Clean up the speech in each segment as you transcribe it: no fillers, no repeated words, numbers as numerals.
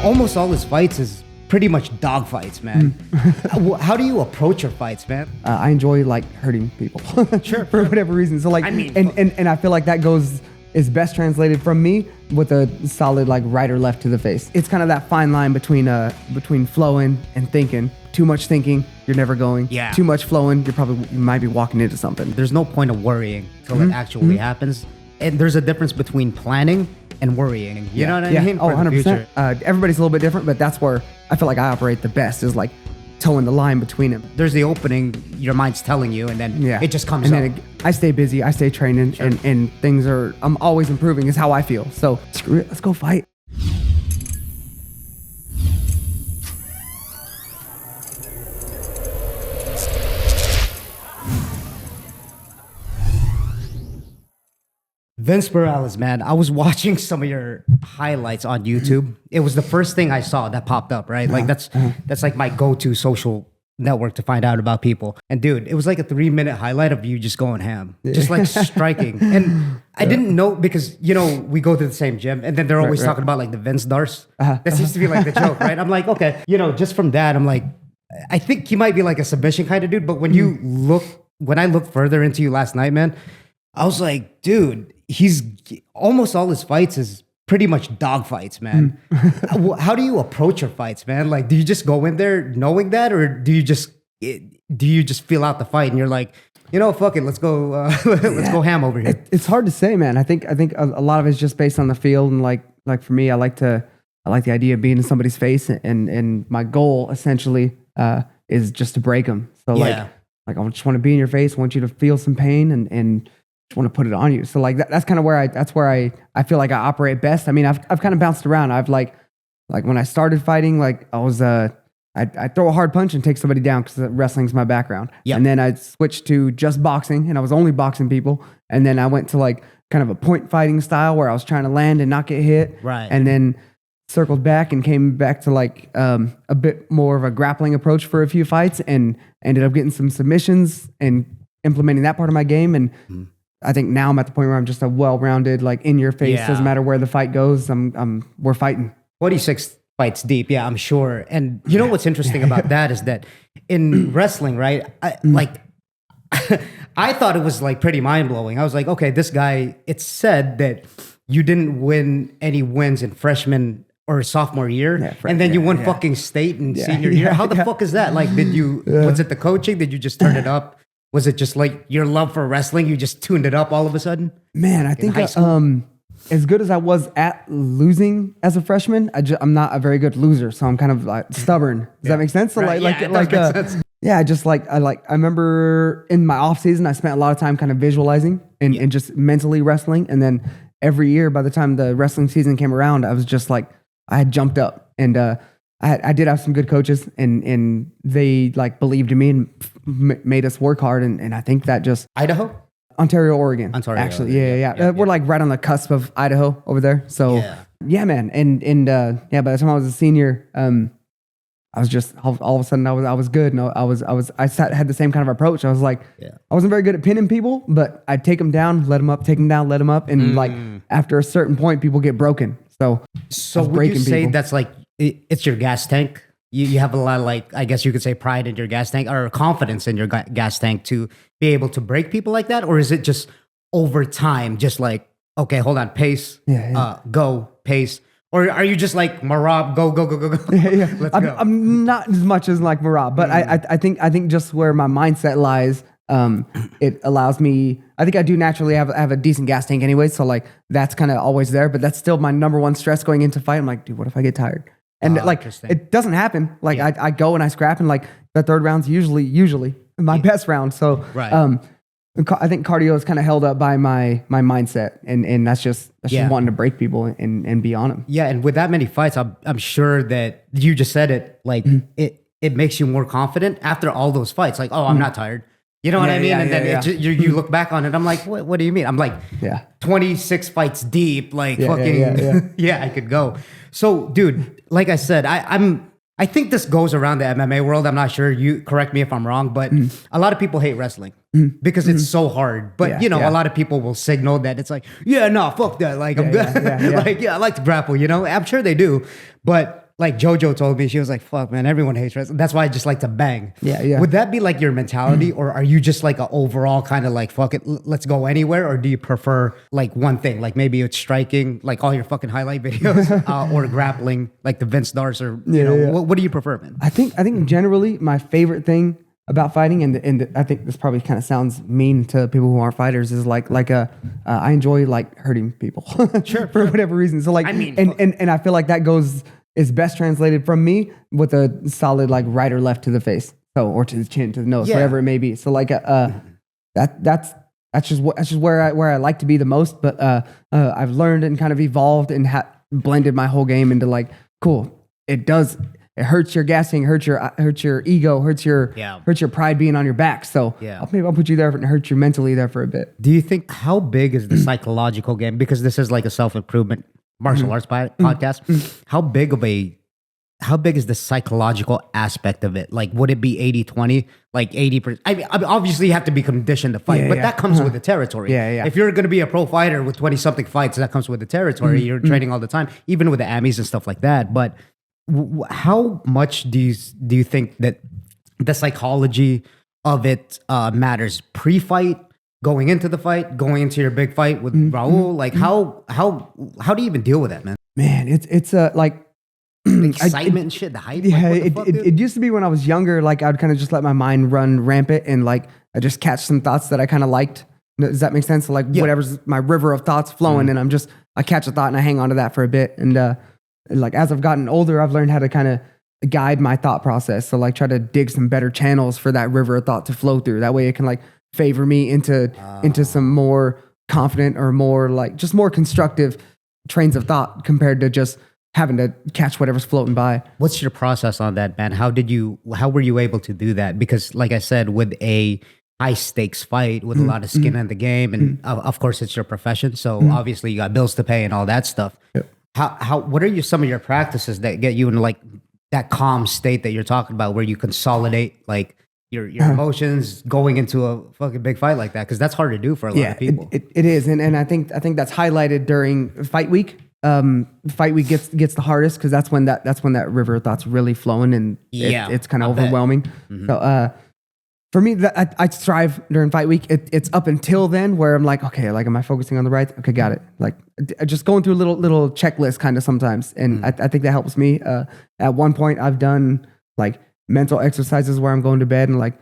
almost all his fights is pretty much dog fights, man. How do you approach your fights, man? I enjoy like hurting people Sure. for whatever reason. So like, I mean, and I feel like that is best translated from me with a solid like right or left to the face. It's kind of that fine line between flowing and thinking. Too much thinking, you're never going. Yeah. Too much flowing, you might be walking into something. There's no point of worrying till it actually happens. And there's a difference between planning and worrying. You know what I mean? Oh, For the 100%. future. Everybody's a little bit different, but that's where I feel like I operate the best is like towing the line between them. There's the opening, your mind's telling you, and then it just comes and up. then I stay busy, I stay training, and I'm always improving is how I feel. So screw it, let's go fight. Vince Morales, man, I was watching some of your highlights on YouTube. It was the first thing I saw that popped up, right? Like that's like my go-to social network to find out about people. And dude, it was like a 3-minute highlight of you just going ham, just like striking. And I didn't know because, you know, we go to the same gym and then they're always talking about like the Vince Darce. That seems to be like the joke, right? I'm like, okay, you know, just from that, I'm like, I think he might be like a submission kind of dude. But when when I looked further into you last night, man, I was like, dude, he's almost all his fights is pretty much dog fights, man. How do you approach your fights, man? Like, do you just go in there knowing that, or do you just feel out the fight and you're like, you know, fuck it, let's go, let's go ham over here? It's hard to say, man. I think a lot of it's just based on the field, and like for me, I like the idea of being in somebody's face, and my goal essentially is just to break them. So like I just want to be in your face, want you to feel some pain, and want to put it on you. So like that's kind of where I feel like I operate best. I mean, I've kind of bounced around. I've like when I started fighting, like I was I'd throw a hard punch and take somebody down because wrestling's my background. Yep. And then I switched to just boxing, and I was only boxing people. And then I went to like kind of a point fighting style where I was trying to land and not get hit. Right. And then circled back and came back to like a bit more of a grappling approach for a few fights, and ended up getting some submissions and implementing that part of my game. And I think now I'm at the point where I'm just a well-rounded, like in your face, doesn't matter where the fight goes. We're fighting. 46 fights deep. Yeah, I'm sure. And you know what's interesting about that is that in wrestling, right? I thought it was like pretty mind-blowing. I was like, okay, this guy, it's said that you didn't win any wins in freshman or sophomore year, and then you won fucking state in senior year. How the fuck is that? Like, did you, was it the coaching? Did you just turn it up? Was it just like your love for wrestling? You just tuned it up all of a sudden? Man, I think as good as I was at losing as a freshman, I'm not a very good loser. So I'm kind of like stubborn. Does that make sense? So I remember in my off season, I spent a lot of time kind of visualizing and just mentally wrestling. And then every year, by the time the wrestling season came around, I was just like, I had jumped up, and I did have some good coaches, and they like believed in me and made us work hard. And I think that just Ontario, Oregon. Actually. Yeah. We're like right on the cusp of Idaho over there. So yeah, man. And by the time I was a senior, I was just all of a sudden I was good. No, I had the same kind of approach. I was like, I wasn't very good at pinning people, but I'd take them down, let them up, take them down, let them up. And like after a certain point, people get broken. So would you say that's like, it's your gas tank? You have a lot of like, I guess you could say pride in your gas tank or confidence in your gas tank to be able to break people like that? Or is it just over time, just like, okay, hold on, pace, go, pace? Or are you just like Marab, go? Let's go. I'm not as much as like Marab, but I think just where my mindset lies, it allows me. I think I do naturally have a decent gas tank anyway, so like that's kind of always there. But that's still my number one stress going into fight. I'm like, dude, what if I get tired? And like it doesn't happen. Like I go and I scrap, and like the third round's usually my best round. So I think cardio is kind of held up by my mindset, and that's just wanting to break people and be on them. Yeah, and with that many fights, I'm sure that you just said it. Like it makes you more confident after all those fights. Like, oh, I'm not tired. You know what I mean? And then you look back on it. I'm like, what do you mean? I'm like, 26 fights deep. Like fucking I could go. So, dude, like I said, I think this goes around the MMA world. I'm not sure. You correct me if I'm wrong, but a lot of people hate wrestling because it's so hard. But a lot of people will signal that it's like, fuck that. Like I'm good. Like I like to grapple. I'm sure they do. But like JoJo told me, she was like, fuck, man, everyone hates wrestling. That's why I just like to bang. Yeah. Would that be like your mentality, or are you just like an overall kind of like, fuck it, let's go anywhere? Or do you prefer like one thing? Like maybe it's striking, like all your fucking highlight videos, or grappling, like the Vince Darts, or, you know, what do you prefer, man? I think generally my favorite thing about fighting, and I think this probably kind of sounds mean to people who aren't fighters, is I enjoy like hurting people for whatever reason. So like, I mean, and I feel like that is best translated from me with a solid like right or left to the face, so or to the chin, to the nose, whatever it may be. So like that's just where I like to be the most. But I've learned and kind of evolved and blended my whole game into like, cool. It hurts your gassing, hurts your ego, hurts your pride being on your back. So maybe I'll put you there and hurt you mentally there for a bit. Do you think, how big is the psychological game? Because this is like a self-improvement martial arts podcast. How big is the psychological aspect of it? Like, would it be 80-20? Like 80%? I mean, obviously you have to be conditioned to fight, but that comes with the territory. If you're going to be a pro fighter with 20 something fights, that comes with the territory. You're training all the time, even with the Amis and stuff like that. But how much do you think that the psychology of it matters pre-fight, going into the fight, going into your big fight with Raul? Like how do you even deal with that, man? Man, it's like the excitement and shit, the hype. Yeah, like, it used to be when I was younger, like I'd kind of just let my mind run rampant and like I just catch some thoughts that I kind of liked. Does that make sense? So like whatever's my river of thoughts flowing, and I catch a thought and I hang on to that for a bit. And like as I've gotten older, I've learned how to kind of guide my thought process. So like try to dig some better channels for that river of thought to flow through. That way it can like favor me into some more confident or more like just more constructive trains of thought compared to just having to catch whatever's floating by. What's your process on that, man? How were you able to do that? Because like I said, with a high stakes fight with a lot of skin in the game, and of course it's your profession. So obviously you got bills to pay and all that stuff. Yep. What are some of your practices that get you in like that calm state that you're talking about, where you consolidate like your emotions going into a fucking big fight like that? Because that's hard to do for a lot of people. It is, and I think that's highlighted during fight week. Fight week gets the hardest because that's when that river of thoughts really flowing, and it's kind of overwhelming. So for me, I strive during fight week. It's up until then where I'm like, okay, like, am I focusing on the right? Okay, got it. Like, just going through a little checklist kind of sometimes. And I think that helps me. At one point, I've done like mental exercises where I'm going to bed and like,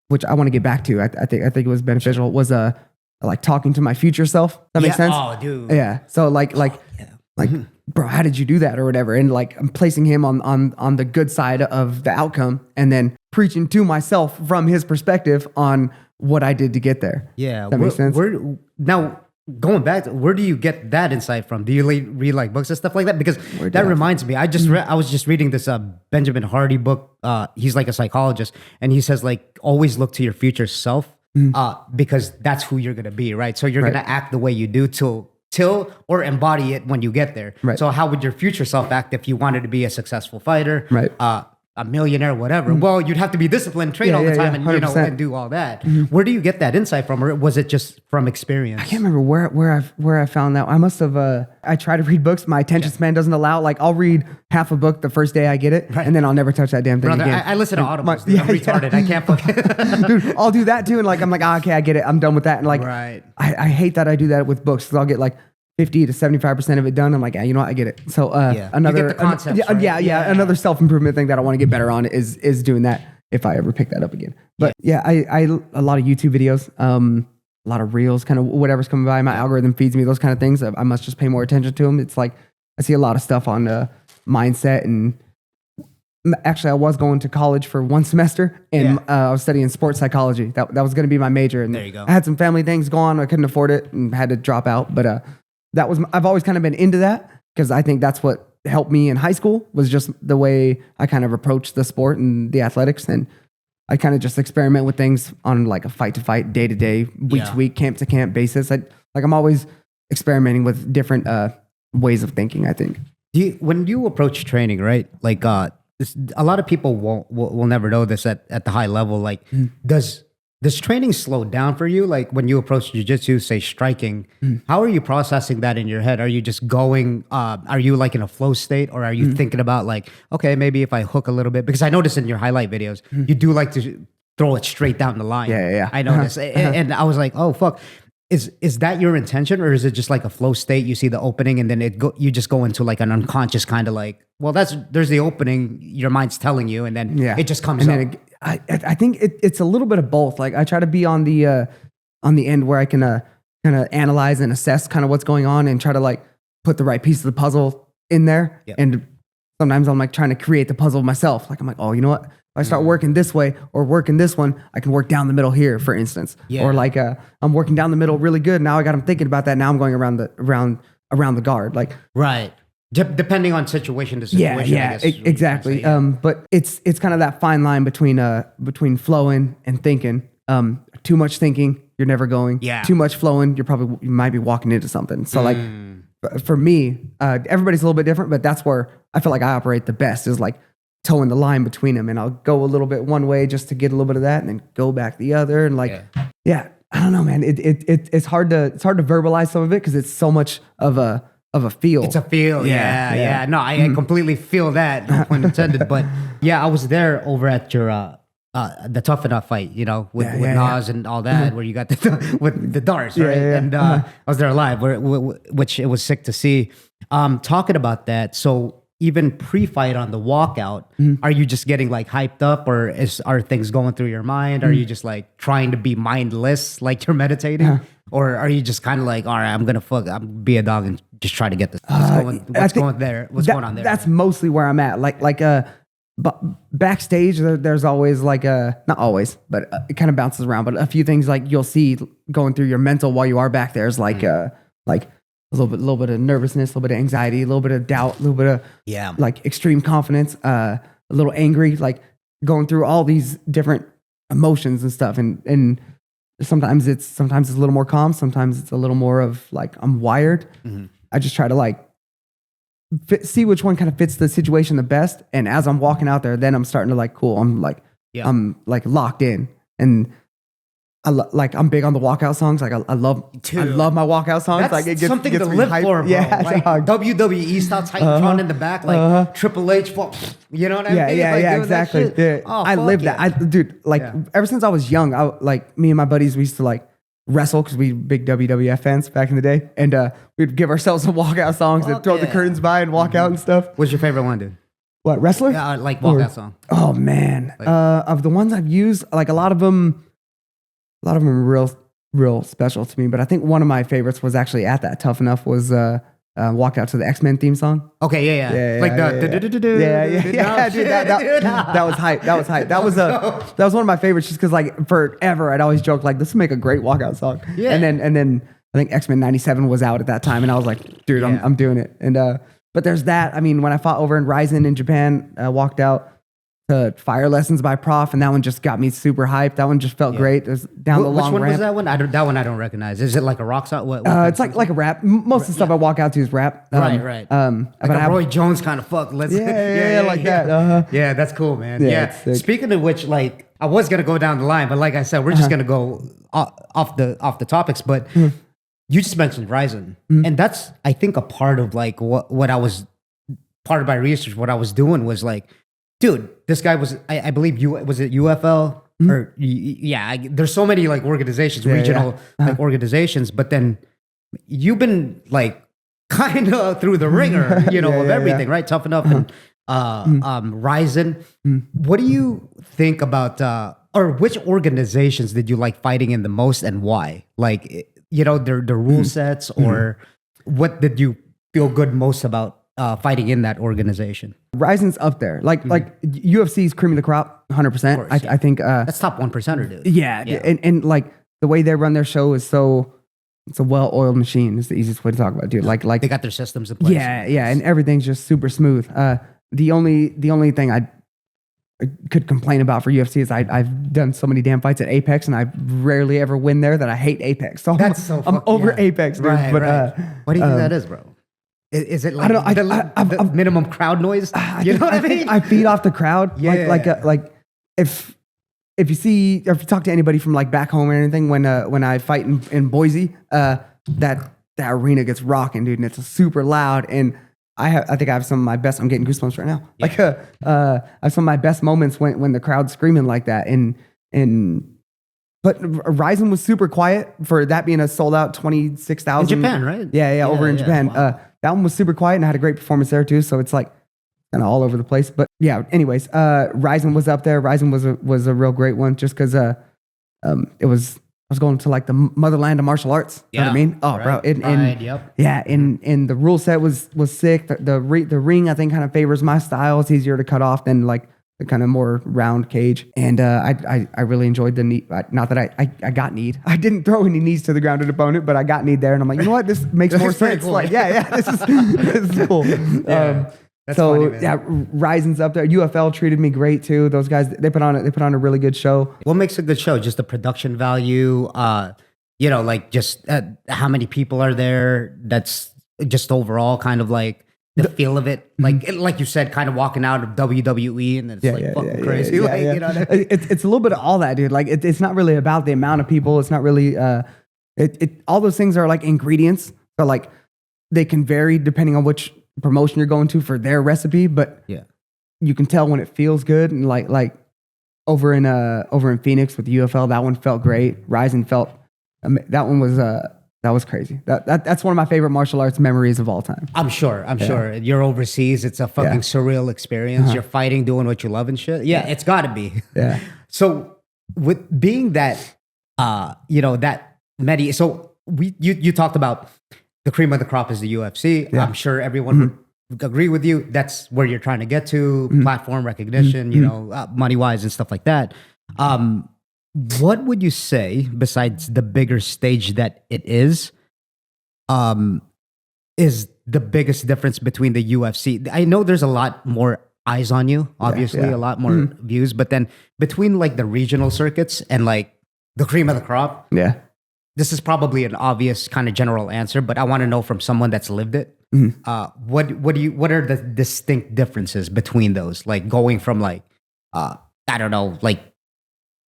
which I want to get back to. I think it was beneficial. Was like talking to my future self. That makes sense? Oh, dude. Yeah. So like, bro, how did you do that or whatever? And like, I'm placing him on the good side of the outcome, and then preaching to myself from his perspective on what I did to get there. Yeah. That makes sense. Now, going back, where do you get that insight from? Do you read like books and stuff like that? Because that reminds me, I was just reading this Benjamin Hardy book. He's like a psychologist, and he says like, always look to your future self, because that's who you're gonna be, right? So you're gonna act the way you do till or embody it when you get there. Right. So how would your future self act if you wanted to be a successful fighter? Right. A millionaire, whatever. Well, you'd have to be disciplined, train all the time, and and do all that. Where do you get that insight from, or was it just from experience? I can't remember where I found that. I must have. I try to read books. My attention span doesn't allow. Like, I'll read half a book the first day I get it, and then I'll never touch that damn thing again. I listen to audibles. I'm retarded. I can't fucking. Dude, I'll do that too, and like I'm like, okay, I get it. I'm done with that. And like, I hate that I do that with books, because I'll get like 50 to 75% of it done. I'm like, you know what? I get it. So another, you get the concepts, right? Another self-improvement thing that I want to get better on is doing that if I ever pick that up again. But I a lot of YouTube videos, a lot of reels, kind of whatever's coming by. My algorithm feeds me those kind of things. I must just pay more attention to them. It's like, I see a lot of stuff on mindset, and actually I was going to college for one semester, and I was studying sports psychology. That was going to be my major. And there you go. I had some family things going on. I couldn't afford it and had to drop out. But I've always kind of been into that, because I think that's what helped me in high school, was just the way I kind of approached the sport and the athletics. And I kind of just experiment with things on like a fight to fight, day to day, week to week, camp to camp basis. I'm always experimenting with different ways of thinking, I think. When you approach training, right? Like, a lot of people will never know this at the high level. Like, does Does training slow down for you? Like when you approach jujitsu, say striking, how are you processing that in your head? Are you just going, are you like in a flow state, or are you thinking about like, okay, maybe if I hook a little bit? Because I noticed in your highlight videos, you do like to throw it straight down the line. Yeah. I noticed. And I was like, oh, fuck. Is that your intention, or is it just like a flow state? You see the opening and then you just go into like an unconscious kind of like, well, there's the opening, your mind's telling you, and then it just comes up. I think it's a little bit of both. Like I try to be on the end where I can kind of analyze and assess kind of what's going on and try to like put the right piece of the puzzle in there. Yep. And sometimes I'm like trying to create the puzzle myself. Like I'm like, oh, you know what? If I start working this way or working this one, I can work down the middle here, for instance. Yeah. Or like I'm working down the middle really good. Now I got him thinking about that. Now I'm going around the guard. Like right. Depending on situation to situation. Yeah, exactly. But it's kind of that fine line between flowing and thinking. Too much thinking, you're never going. Yeah. Too much flowing, you might be walking into something. So like for me, everybody's a little bit different, but that's where I feel like I operate the best, is like towing the line between them. And I'll go a little bit one way just to get a little bit of that, and then go back the other. And like, I don't know, man. It's hard to verbalize some of it because it's so much of a feel. It's a feel. Yeah. No, I completely feel that. No pun intended. But yeah, I was there over at your the Tough Enough fight, you know, with Nas and all that, where you got with the darts, right? And I was there live, which it was sick to see. Talking about that, so even pre-fight on the walkout, are you just getting like hyped up, or are things going through your mind? Are you just like trying to be mindless, like you're meditating? Or are you just kind of like, all right, I'm gonna be a dog and just try to get this. What's going on there? That's mostly where I'm at. Backstage, there's always like not always, but it kind of bounces around. But a few things like you'll see going through your mental while you are back there is like a little bit of nervousness, a little bit of anxiety, a little bit of doubt, a little bit of like extreme confidence, a little angry, like going through all these different emotions and stuff. And sometimes it's a little more calm. Sometimes it's a little more of like, I'm wired. I just try to like see which one kind of fits the situation the best. And as I'm walking out there, then I'm starting to like, cool. I'm like locked in. And I'm big on the walkout songs. Like I love my walkout songs. That's like it gets something gets to me live hyped. for, bro. Yeah, like WWE style Titantron in the back, like Triple H, you know what I mean? Yeah, exactly. Yeah. Oh, I live that. Dude, ever since I was young, like me and my buddies, we used to like wrestle because we big WWF fans back in the day, and we'd give ourselves some walkout songs and throw the curtains by and walk out and stuff. What's your favorite one, dude? What, wrestler? Yeah, like walkout song. Oh man, of the ones I've used, like a lot of them are real special to me. But I think one of my favorites was actually at that Tough Enough was walk out to the X-Men theme song. Okay, yeah. Like dude, that was hype. That was one of my favorites, just because like forever I'd always joke like, this would make a great walkout song. Yeah. And then I think X-Men 97 was out at that time, and I was like, dude, I'm doing it. And but there's that. I mean, when I fought over in Ryzen in Japan, I walked out to Fire Lessons by Prof, and that one just got me super hyped. That one just felt great. It was down the long ramp. Which one was that one? That one I don't recognize. Is it like a rock song? What it's like a rap. Most of the stuff I walk out to is rap. Right. Like a Roy Jones kind of fuck. That. Yeah, that's cool, man. Yeah. Speaking of which, like I was gonna go down the line, but like I said, we're just gonna go off the topics. But you just mentioned Ryzen, and that's I think a part of like what I was part of my research. What I was doing was like, dude, this guy was, I believe, was it UFL? Or, there's so many like organizations, regional like organizations, but then you've been like kind of through the ringer, of everything, right? Tough Enough and Ryzen. What do you think about, or which organizations did you like fighting in the most, and why? Like, their rule sets, or what did you feel good most about fighting in that organization? Ryzen's up there. Like UFC's cream of the crop, 100%. I think that's top 1%er, dude. Yeah. And like the way they run their show is it's a well-oiled machine. Is the easiest way to talk about it, dude. Like they got their systems in place. Yeah, and everything's just super smooth. The only thing I could complain about for UFC is I've done so many damn fights at Apex, and I rarely ever win there that I hate Apex. So I'm over Apex, dude. Right, but what do you think that is, bro? Is it like the minimum crowd noise? You know what I mean? I feed off the crowd. If if you talk to anybody from like back home or anything, when I fight in Boise, that arena gets rocking, dude, and it's super loud. And I think I have some of my best. I'm getting goosebumps right now. Yeah. Like I have some of my best moments when the crowd's screaming like that. But Ryzen was super quiet for that being a sold out 26,000 in Japan, right? Yeah, over in Japan. Wow. That one was super quiet and I had a great performance there too. So it's like kind of all over the place. But yeah, anyways, Ryzen was up there. Ryzen was a real great one just because I was going to like the motherland of martial arts. You know what I mean? Oh, right, bro. yep. Yeah, and the rule set was sick. The ring I think kind of favors my style. It's easier to cut off than like the kind of more round cage. And I really enjoyed the knee. Not that I got kneed. I didn't throw any knees to the ground at an opponent, but I got kneed there. And I'm like, you know what? This makes more sense. Cool. Like, this is cool. Yeah. That's so funny, man. yeah, Ryzen's up there. UFL treated me great too. Those guys, they put on a really good show. What makes a good show? Just the production value, like just how many people are there. That's just overall kind of like the feel of it. Like you said, kind of walking out of WWE and it's fucking crazy. You know what I mean? It's a little bit of all that, dude. Like it's not really about the amount of people. It's not really all those things are like ingredients, but like they can vary depending on which promotion you're going to for their recipe, but you can tell when it feels good. And like over in Phoenix with UFL, that one felt great. Ryzen felt that one was crazy. That's one of my favorite martial arts memories of all time. I'm sure. You're overseas. It's a fucking surreal experience. You're fighting, doing what you love and shit. Yeah, it's got to be. Yeah. So with being that, that many. So you talked about the cream of the crop is the UFC. Yeah. I'm sure everyone would agree with you. That's where you're trying to get to, platform recognition, money wise and stuff like that. What would you say, besides the bigger stage that it is the biggest difference between the UFC? I know there's a lot more eyes on you, obviously, a lot more views, but then between like the regional circuits and like the cream of the crop, this is probably an obvious kind of general answer, but I want to know from someone that's lived it. What are the distinct differences between those? Like going from like, I don't know, like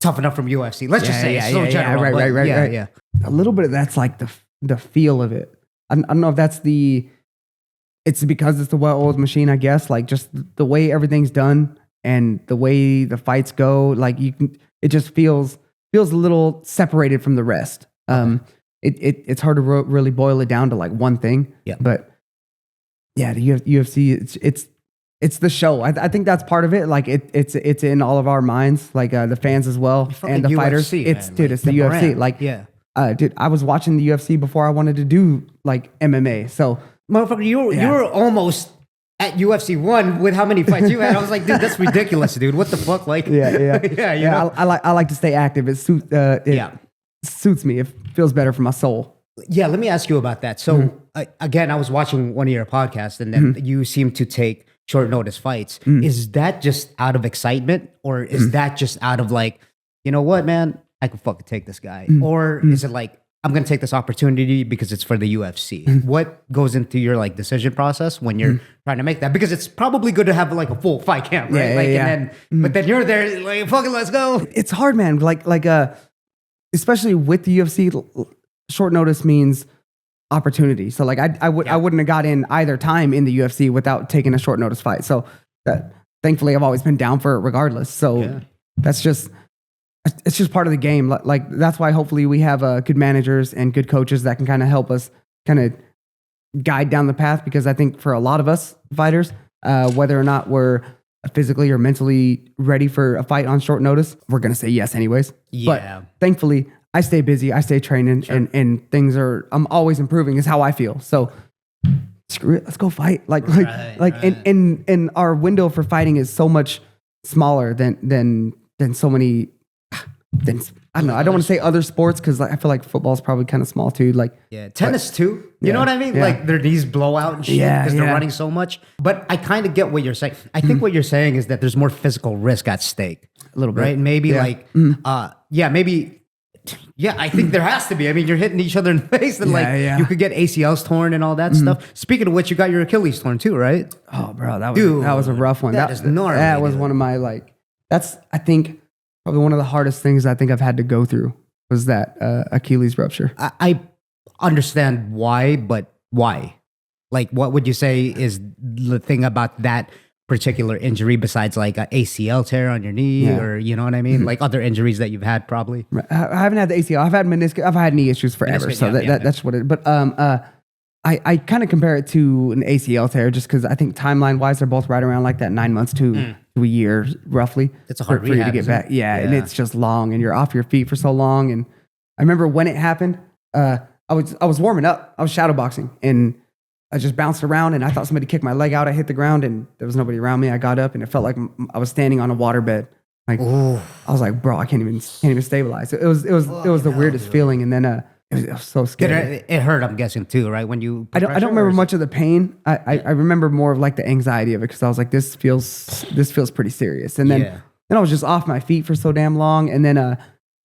Tough Enough from UFC. Let's just say it's so general. Right. Yeah. A little bit of that's like the feel of it. I don't know if that's it's because it's the well-oiled machine, I guess. Like just the way everything's done and the way the fights go, like it just feels a little separated from the rest. It's hard to really boil it down to like one thing. Yeah. But yeah, the UFC, it's the show. I think that's part of it. Like it's in all of our minds, like the fans as well and the UFC, fighters. It's the UFC. Brand. Like dude, I was watching the UFC before I wanted to do like MMA. So motherfucker, you were almost at UFC 1 with how many fights you had. I was like, dude, that's ridiculous, dude. What the fuck? Like, I like to stay active. It suits me. It feels better for my soul. Yeah, let me ask you about that. So again, I was watching one of your podcasts, and then you seem to take short notice fights. Is that just out of excitement, or is that just out of like, you know what, man, I could fucking take this guy, or is it like, I'm going to take this opportunity because it's for the UFC? What goes into your like decision process when you're trying to make that? Because it's probably good to have like a full fight camp, right? And then, but then you're there like, fucking let's go. It's hard, man. Like, especially with the UFC, short notice means opportunity. So like I wouldn't have got in either time in the UFC without taking a short notice fight. So thankfully I've always been down for it regardless. So it's just part of the game. Like that's why hopefully we have good managers and good coaches that can kind of help us kind of guide down the path. Because I think for a lot of us fighters, whether or not we're physically or mentally ready for a fight on short notice, we're going to say yes anyways. Yeah. But thankfully I stay busy, I stay training, and things I'm always improving is how I feel. So screw it, let's go fight. And our window for fighting is so much smaller than so many. I don't know. I don't want to say other sports because I feel like football is probably kind of small too. Like tennis too. You know what I mean? Yeah. Like their knees blow out and shit because they're running so much. But I kind of get what you're saying. I think what you're saying is that there's more physical risk at stake. A little bit, right? Maybe maybe. Yeah, I think there has to be. I mean, you're hitting each other in the face, and you could get ACLs torn and all that stuff. Speaking of which, you got your Achilles torn too, right? Oh, bro, that was a rough one. That is gnarly. That was one of my that's I think Probably one of the hardest things I think I've had to go through was that Achilles rupture. I understand why, but why? Like, what would you say is the thing about that particular injury besides like a ACL tear on your knee or, you know what I mean? Like other injuries that you've had probably. I haven't had the ACL. I've had meniscus. I've had knee issues forever. Meniscus, That's what it is. But I kind of compare it to an ACL tear just because I think timeline wise, they're both right around like that 9 months to a year roughly. It's a hard for you to rehab, get back. Yeah, and it's just long and you're off your feet for so long. And I remember when it happened, I was warming up. I was shadow boxing and I just bounced around and I thought somebody kicked my leg out. I hit the ground and there was nobody around me. I got up and it felt like I was standing on a waterbed. Like I was like, bro, I can't even stabilize. It was the weirdest feeling. And then it was so scary. It hurt, I'm guessing too, right? When you I don't remember much of the pain. I remember more of like the anxiety of it because I was like, this feels pretty serious. And then I was just off my feet for so damn long. And then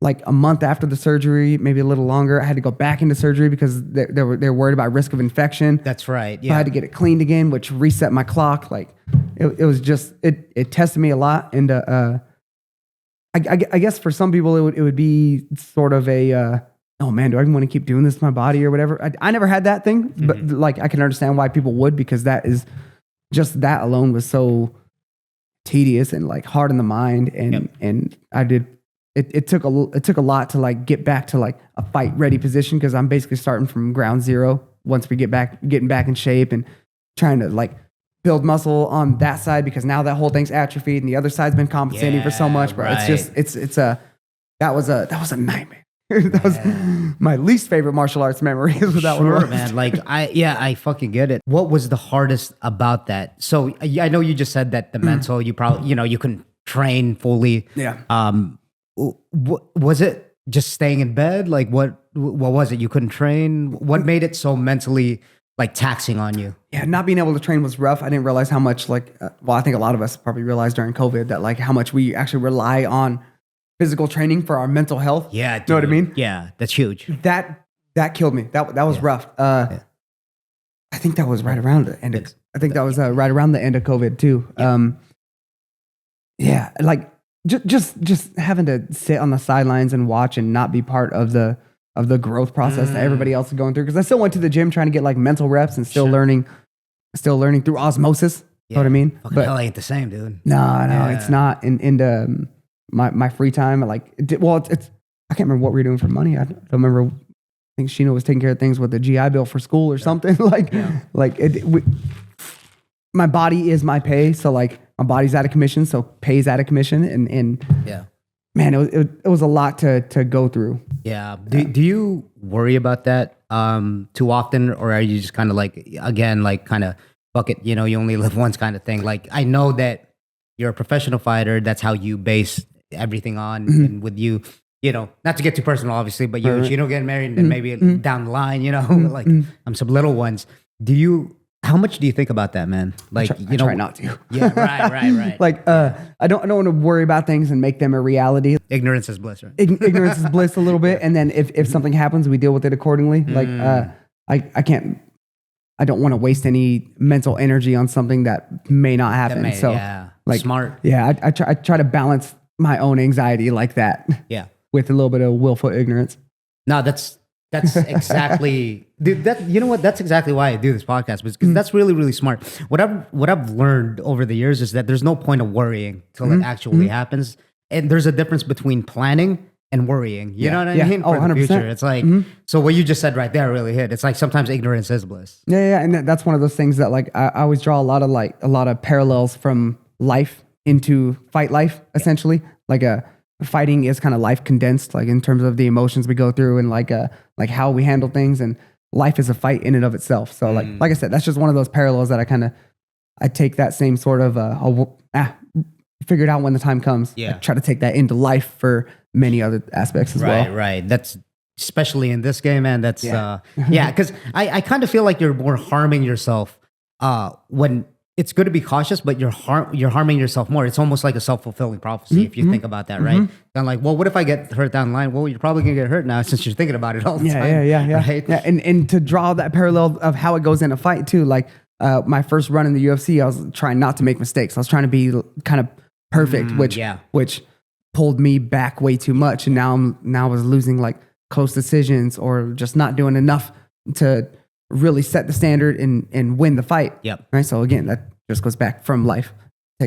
like a month after the surgery, maybe a little longer, I had to go back into surgery because they were worried about risk of infection. That's right. So I had to get it cleaned again, which reset my clock. Like it was just it tested me a lot. And I guess for some people it would be sort of a oh man, do I even want to keep doing this to my body or whatever? I never had that thing, but like I can understand why people would because that is just that alone was so tedious and like hard on the mind. And I did. It took a lot to like get back to like a fight ready position because I'm basically starting from ground zero once we getting back in shape and trying to like build muscle on that side because now that whole thing's atrophied and the other side's been compensating for so much, bro. Right. That was a nightmare. That was my least favorite martial arts memory is that one. Sure, man. Like I fucking get it. What was the hardest about that? So I know you just said that the mental, you probably, you couldn't train fully. Yeah. Was it just staying in bed? Like what was it? You couldn't train? What made it so mentally like taxing on you? Yeah, not being able to train was rough. I didn't realize how much I think a lot of us probably realized during COVID that like how much we actually rely on physical training for our mental health. Yeah. Dude. Know what I mean? Yeah, that's huge. That killed me. That was rough. I think that was right around the end of, right around the end of COVID too. Like just having to sit on the sidelines and watch and not be part of the growth process that everybody else is going through. Because I still went to the gym trying to get like mental reps and still learning through osmosis. Yeah. Know what I mean? Fucking hell ain't the same, dude. No, it's not. In my free time, I can't remember what we were doing for money. I don't remember. I think Sheena was taking care of things with the GI Bill for school or something. My body is my pay, so like my body's out of commission, so pay's out of commission, and man, it was a lot to go through. Yeah. Do you worry about that too often, or are you just kind of like again like kind of fuck it, you only live once kind of thing? Like I know that you're a professional fighter. That's how you base everything on, and with you. Not to get too personal, obviously, but you getting married and then maybe down the line, like some little ones. How much do you think about that, man? Like, I try not to. Yeah, right. Like, I don't want to worry about things and make them a reality. Ignorance is bliss, right? Ignorance is bliss a little bit. And then if something happens, we deal with it accordingly. Like, I don't want to waste any mental energy on something that may not happen. Smart. Yeah, I try to balance my own anxiety like that. Yeah. With a little bit of willful ignorance. No, that's exactly, dude. That's exactly why I do this podcast, because that's really, really smart. What I've learned over the years is that there's no point of worrying till it actually happens, and there's a difference between planning and worrying. You know what I mean? For 100%. the future, it's like so. What you just said right there really hit. It's like sometimes ignorance is bliss. Yeah, and that's one of those things that like I always draw a lot of parallels from life into fight life. Essentially, like fighting is kind of life condensed, like in terms of the emotions we go through and like how we handle things, and life is a fight in and of itself. So like I said, that's just one of those parallels that I take that same sort of figure it out when the time comes. Yeah, I try to take that into life for many other aspects as well. Right. That's especially in this game, man. That's because I kind of feel like you're more harming yourself when. It's good to be cautious, but you're harming yourself more. It's almost like a self-fulfilling prophecy if you think about that, right? Then like, well, what if I get hurt down the line? Well, you're probably gonna get hurt now since you're thinking about it all the time. Yeah. Right? Yeah, and to draw that parallel of how it goes in a fight too, like my first run in the UFC, I was trying not to make mistakes. I was trying to be kind of perfect, which pulled me back way too much, and now I was losing like close decisions or just not doing enough to really set the standard and win the fight. Yep. Right. So again, that just goes back from life,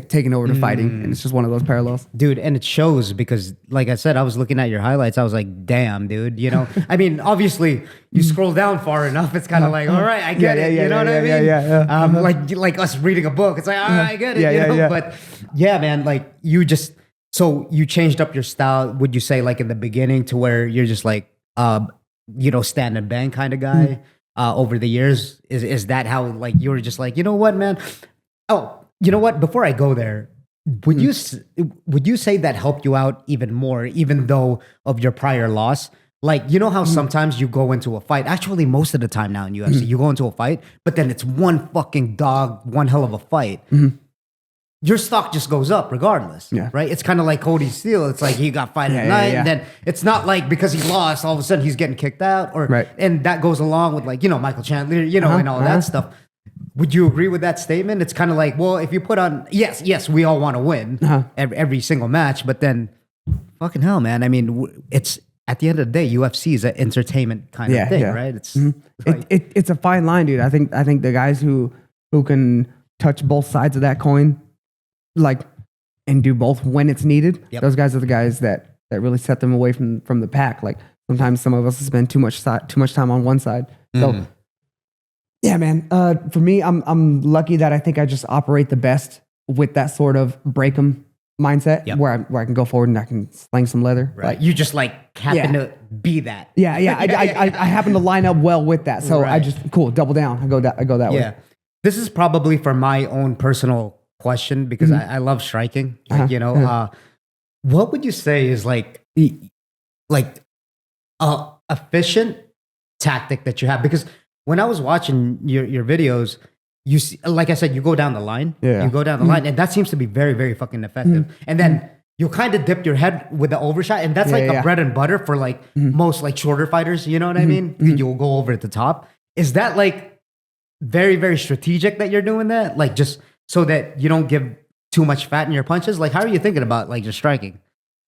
taking over to fighting, and it's just one of those parallels. Dude, and it shows because, like I said, I was looking at your highlights. I was like, damn, dude, you know, I mean, obviously you scroll down far enough. It's kind of like, all right, I get it. You know what I mean? Like us reading a book. It's like, all right, I get it. You know? But yeah, man, like you changed up your style. Would you say like in the beginning to where you're just like, stand and bang kind of guy over the years? Is that how like you were just like, you know what, man? Oh, you know what? Before I go there, would you say that helped you out even more, even though of your prior loss? Like, you know how sometimes you go into a fight, actually most of the time now in UFC, you go into a fight, but then it's one fucking dog, one hell of a fight. Your stock just goes up regardless, right? It's kind of like Cody Steele. It's like he got fight at night, and then it's not like because he lost, all of a sudden he's getting kicked out, and that goes along with like, Michael Chandler, and all that stuff. Would you agree with that statement? It's kind of like, well, if you put on, yes, we all want to win every single match, but then fucking hell, man. I mean, it's at the end of the day, UFC is an entertainment kind of thing, right? It's it's a fine line, dude. I think the guys who can touch both sides of that coin, like, and do both when it's needed. Those guys are the guys that really set them away from the pack. Like sometimes some of us spend too much time on one side. So yeah, man. For me, I'm lucky that I think I just operate the best with that sort of break 'em mindset, where I can go forward and I can slang some leather. Right. Like, you just like happen to be that. Yeah. I happen to line up well with that. So I just double down. I go that way. This is probably for my own personal question because I love striking. Like, what would you say is like efficient tactic that you have? Because when I was watching your videos, you see, like I said, you go down the line. You go down the line, and that seems to be very, very fucking effective. And then you kind of dip your head with the overshot, and that's like a bread and butter for like most like shorter fighters. You know what I mean? You'll go over at the top. Is that like very, very strategic that you're doing that? Like just so that you don't give too much fat in your punches? Like, how are you thinking about like just striking?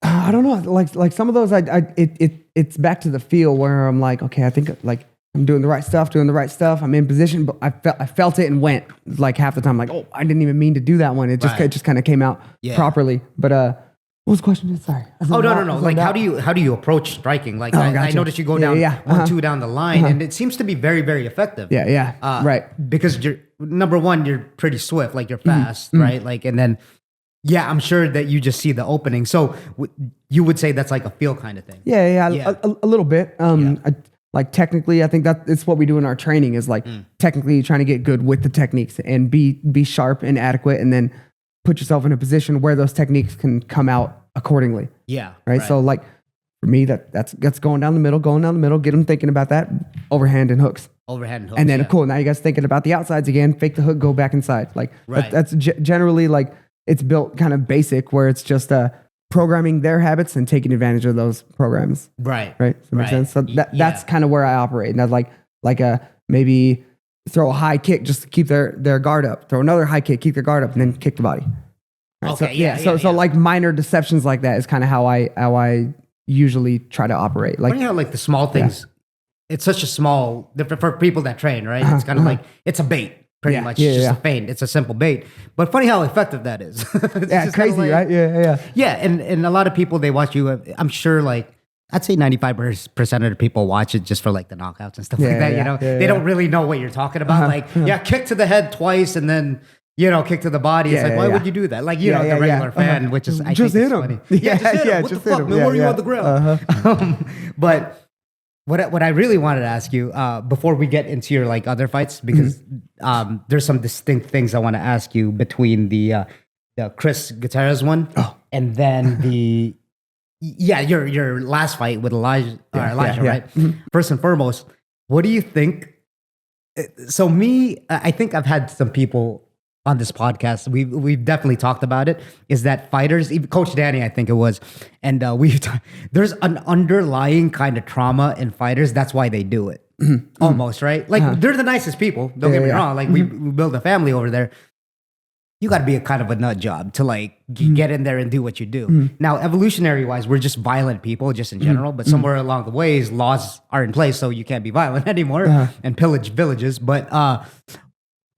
I don't know. Like some of those, it's back to the feel where I'm like, okay, I think like I'm doing the right stuff. I'm in position, but I felt it and went like half the time. Like, oh, I didn't even mean to do that one. It just kind of came out properly. But what was the question? Sorry. No. Like, how do you approach striking? Like, I noticed you go down 1-2 down the line, and it seems to be very, very effective. Right. Because you're number one, you're pretty swift. Like you're fast, right? Like, and then I'm sure that you just see the opening. So you would say that's like a feel kind of thing. A little bit. Like technically, I think that it's what we do in our training is like technically trying to get good with the techniques and be sharp and adequate, and then put yourself in a position where those techniques can come out accordingly. Right. So like for me, that's going down the middle, get them thinking about that overhand and hooks. And then cool. Now you guys thinking about the outsides again, fake the hook, go back inside. Like that's generally like it's built kind of basic where it's just programming their habits and taking advantage of those programs. Right. Does that make sense? So that's kind of where I operate. And I'd like maybe throw a high kick just to keep their guard up. Throw another high kick, keep their guard up, and then kick the body. Right? Okay. So like minor deceptions like that is kind of how I usually try to operate. Like, funny how like the small things. It's such a small for people that train, right? It's kind of like it's a bait. Pretty much, it's just a feint. It's a simple bait. But funny how effective that is. It's crazy, like, right? Yeah, and a lot of people, they watch you, I'm sure like, I'd say 95% of the people watch it just for like the knockouts and stuff like that, They don't really know what you're talking about. Kick to the head twice and then, kick to the body. It's like, why would you do that? Like, the regular fan, which is, I just think hit it's him. funny. Just hit him. What the fuck, man? Where are you on the ground? But what I really wanted to ask you before we get into your like other fights, because there's some distinct things I want to ask you between the Chris Gutierrez one and then your last fight with Elijah, right? First and foremost, what do you think? So I think I've had some people on this podcast, we've definitely talked about it, is that fighters, even Coach Danny, I think it was, and there's an underlying kind of trauma in fighters. That's why they do it, almost, right? Like they're the nicest people. Don't get me wrong. Like we build a family over there, you got to be a kind of a nut job to like get in there and do what you do. Now, evolutionary wise, we're just violent people just in general, but somewhere along the ways, laws are in place, so you can't be violent anymore and pillage villages. But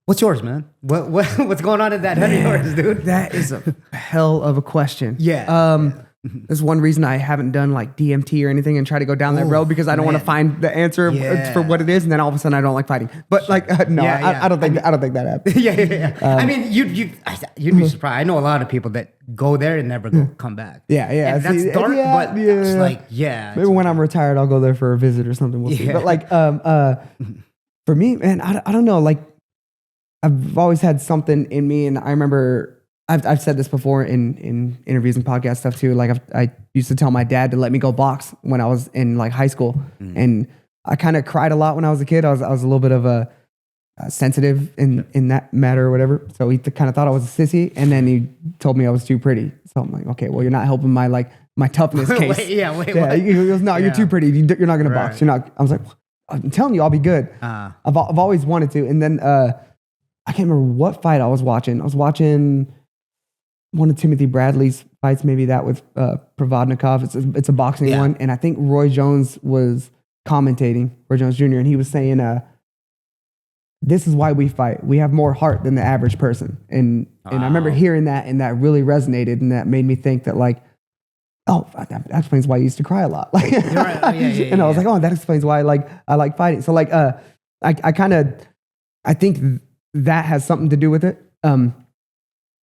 what's yours, man? What's going on in that head of yours, dude? That is a hell of a question. Yeah. There's one reason I haven't done like DMT or anything and try to go down that road because I don't want to find the answer for what it is, and then all of a sudden I don't like fighting. But like, no, I don't think that happens. Yeah. I mean, you'd be surprised. I know a lot of people that go there and never come back. Yeah. And that's dark, but it's like, maybe when I'm retired, I'll go there for a visit or something. We'll see. But like, for me, man, I don't know. Like, I've always had something in me, and I remember. I've said this before in interviews and podcast stuff too. Like I used to tell my dad to let me go box when I was in like high school, and I kind of cried a lot when I was a kid. I was a little bit of a sensitive in that matter or whatever. So he kind of thought I was a sissy, and then he told me I was too pretty. So I'm like, okay, well you're not helping my toughness case. Wait, He goes, no, you're too pretty. You're not gonna box. You're not. I was like, I'm telling you, I'll be good. I've always wanted to, and then I can't remember what fight I was watching. I was watching one of Timothy Bradley's fights, maybe that with Provodnikov. It's a boxing one. And I think Roy Jones was commentating, Roy Jones Jr., and he was saying, this is why we fight. We have more heart than the average person. And I remember hearing that, and that really resonated, and that made me think that like, oh, that explains why I used to cry a lot. Like, and I was like, oh, that explains why I like fighting. So like, I think that has something to do with it.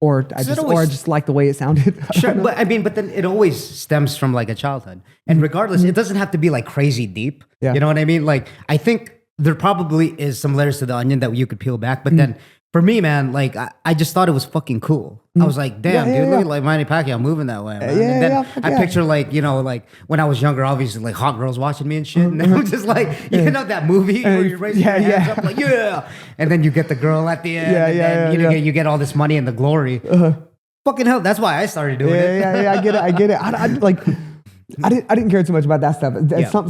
Or I just like the way it sounded. Sure, but then it always stems from like a childhood. And regardless, it doesn't have to be like crazy deep. Yeah. You know what I mean? Like, I think there probably is some layers to the onion that you could peel back. But then for me, man, like I just thought it was fucking cool. I was like, damn, dude, look at like Manny Pacquiao moving that way, man. And then I picture like, you know, like when I was younger, obviously like hot girls watching me and shit. And I'm just like, you know that movie where you're raising your hands up like, and then you get the girl at the end. And then you get all this money and the glory. Fucking hell, that's why I started doing it. I get it. I didn't care too much about that stuff.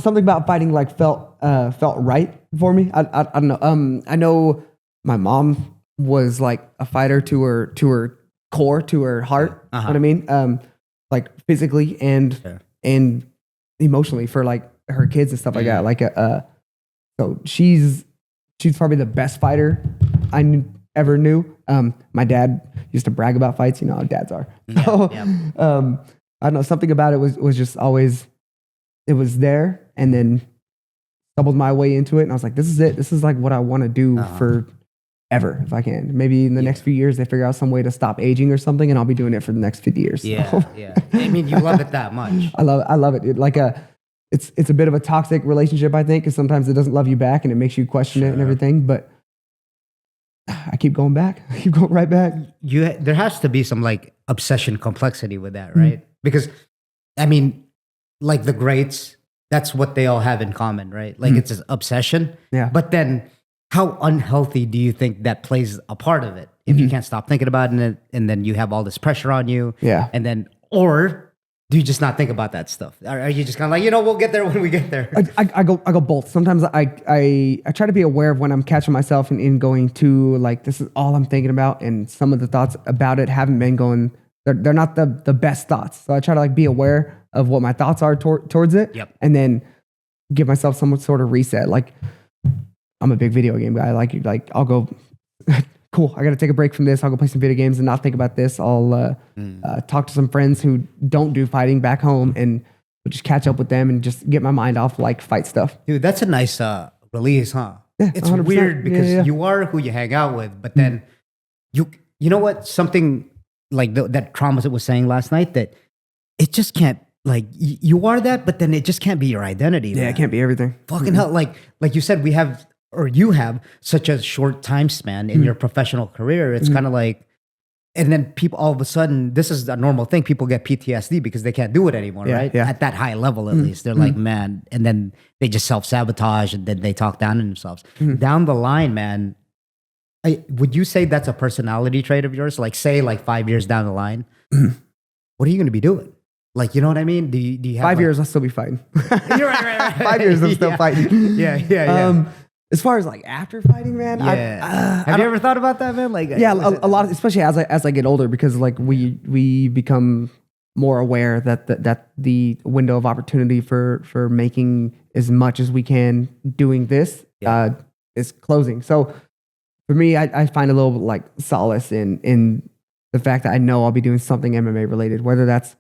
Something about fighting like felt right for me. I don't know. I know my mom was like a fighter to her core, to her heart. You know what I mean? Like physically and emotionally for like her kids and stuff like that. Like so she's probably the best fighter I ever knew. My dad used to brag about fights. You know how dads are. I don't know, something about it was just always, it was there, and then stumbled my way into it, and I was like, this is it. This is like what I want to do forever, if I can. Maybe in the next few years, they figure out some way to stop aging or something, and I'll be doing it for the next 50 years. I mean, you love it that much. I love it. It's a bit of a toxic relationship, I think, because sometimes it doesn't love you back, and it makes you question it and everything, but I keep going back. I keep going right back. There has to be some like obsession complexity with that, right? Because, I mean, like the greats, that's what they all have in common, right? Like it's an obsession. Yeah. But then how unhealthy do you think that plays a part of it? If you can't stop thinking about it and then you have all this pressure on you. Yeah. And then, or do you just not think about that stuff? Are you just kind of like, we'll get there when we get there? I go both. Sometimes I try to be aware of when I'm catching myself in going to like, this is all I'm thinking about. And some of the thoughts about it haven't been going, they're not the best thoughts. So I try to like be aware of what my thoughts are towards it. Yep. And then give myself some sort of reset. Like I'm a big video game guy. Like I'll go, cool, I got to take a break from this. I'll go play some video games and not think about this. I'll talk to some friends who don't do fighting back home and just catch up with them and just get my mind off like fight stuff. Dude, that's a nice release, huh? Yeah, it's 100%. weird because you are who you hang out with, but then you know what? Something like that Trauma was saying last night, that it just can't, like, you are that, but then it just can't be your identity. Yeah, man. It can't be everything. Fucking hell. Like you said, you have such a short time span in your professional career. It's kind of like, and then people all of a sudden, this is a normal thing. People get PTSD because they can't do it anymore, right? Yeah. At that high level, at least. They're like, man, and then they just self-sabotage and then they talk down on themselves. Down the line, man, would you say that's a personality trait of yours? Like, say, like 5 years down the line, what are you going to be doing? Like, you know what I mean? Do you have 5 years? I'll still be fighting. You're right. 5 years, I'm still fighting. Yeah. As far as like after fighting, man, Yeah. Have you ever thought about that, man? Like, yeah, a lot, especially as I get older, because like we become more aware that the window of opportunity for making as much as we can doing this is closing. So for me, I find a little like solace in the fact that I know I'll be doing something MMA related, whether that's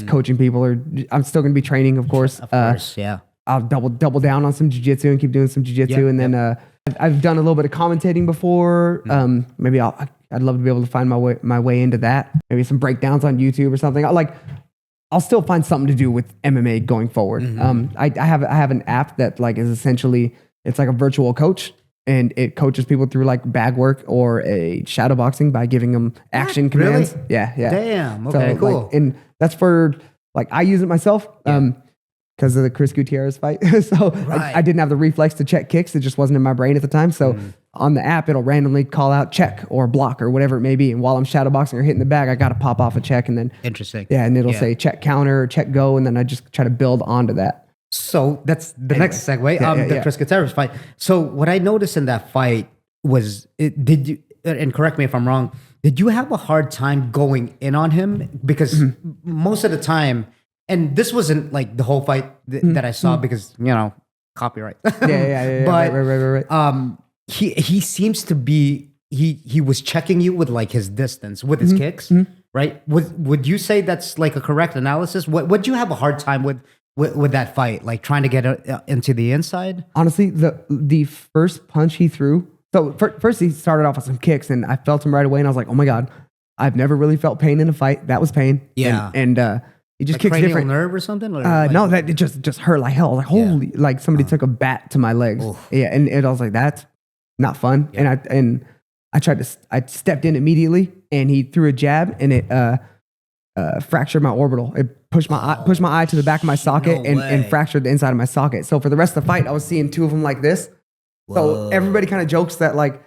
coaching people or I'm still going to be training, of course. Of course, yeah. I'll double down on some jiu-jitsu and keep doing some jiu-jitsu. And then I've done a little bit of commentating before. Maybe I'd love to be able to find my way into that. Maybe some breakdowns on YouTube or something. I'll still find something to do with MMA going forward. I have an app that like is essentially, it's like a virtual coach, and it coaches people through like bag work or a shadow boxing by giving them action commands. Really? Yeah. Damn. Okay, So, cool. like, and that's for like, I use it myself. Because of the Chris Gutierrez fight. So I didn't have the reflex to check kicks. It just wasn't in my brain at the time. So on the app, it'll randomly call out check or block or whatever it may be. And while I'm shadowboxing or hitting the bag, I got to pop off a check and then. Interesting. Yeah. And it'll say check counter or check go. And then I just try to build onto that. So that's the next segue. The Chris Gutierrez fight. So what I noticed in that fight was, did you, and correct me if I'm wrong, did you have a hard time going in on him? Because most of the time, and this wasn't like the whole fight that I saw because, you know, copyright. Yeah. But right. he seems to be, he was checking you with like his distance, with his kicks, right? Would you say that's like a correct analysis? Would you have a hard time with that fight, like trying to get into the inside? Honestly, the first punch he threw, so first he started off with some kicks and I felt him right away and I was like, oh my God, I've never really felt pain in a fight. That was pain. Yeah. And he just Like kicks cranial different. nerve or something? Or No, that it just hurt like hell. Like holy, like somebody took a bat to my legs. Yeah, and I was like, that's not fun. Yeah. And I stepped in immediately, and he threw a jab, and it fractured my orbital. It pushed my eye to the back of my socket and fractured the inside of my socket. So for the rest of the fight, I was seeing two of them like this. So everybody kind of jokes that like,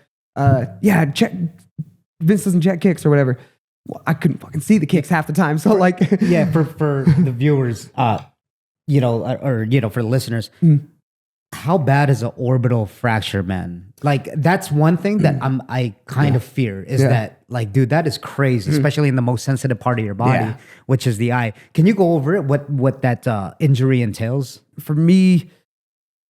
check Vince doesn't check kicks or whatever. Well, I couldn't fucking see the kicks half the time. So like, for the viewers, for the listeners, how bad is an orbital fracture, man? Like that's one thing that I kind of fear is that like, dude, that is crazy, especially in the most sensitive part of your body, which is the eye. Can you go over it? What that injury entails? For me,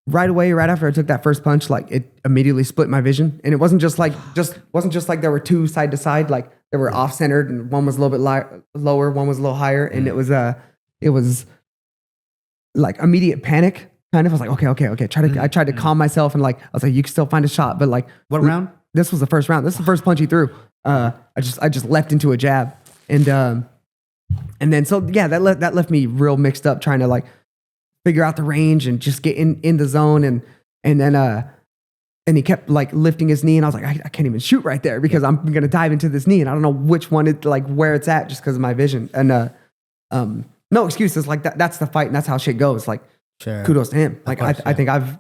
right away, right after I took that first punch, like it immediately split my vision, and it wasn't just like there were two side to side, like they were off centered, and one was a little bit lower, one was a little higher, and it was like immediate panic. Kind of, I was like, okay. I tried to calm myself, and like I was like, you can still find a shot, but like, what round? This was the first round. This is the first punch he threw. I just leapt into a jab, and then so yeah, that left me real mixed up, trying to like figure out the range and just get in the zone, and then he kept like lifting his knee, and I was like, I can't even shoot right there because I'm gonna dive into this knee, and I don't know which one it like where it's at just because of my vision. And no excuses, like that's the fight, and that's how shit goes. Like kudos to him. Like I think I've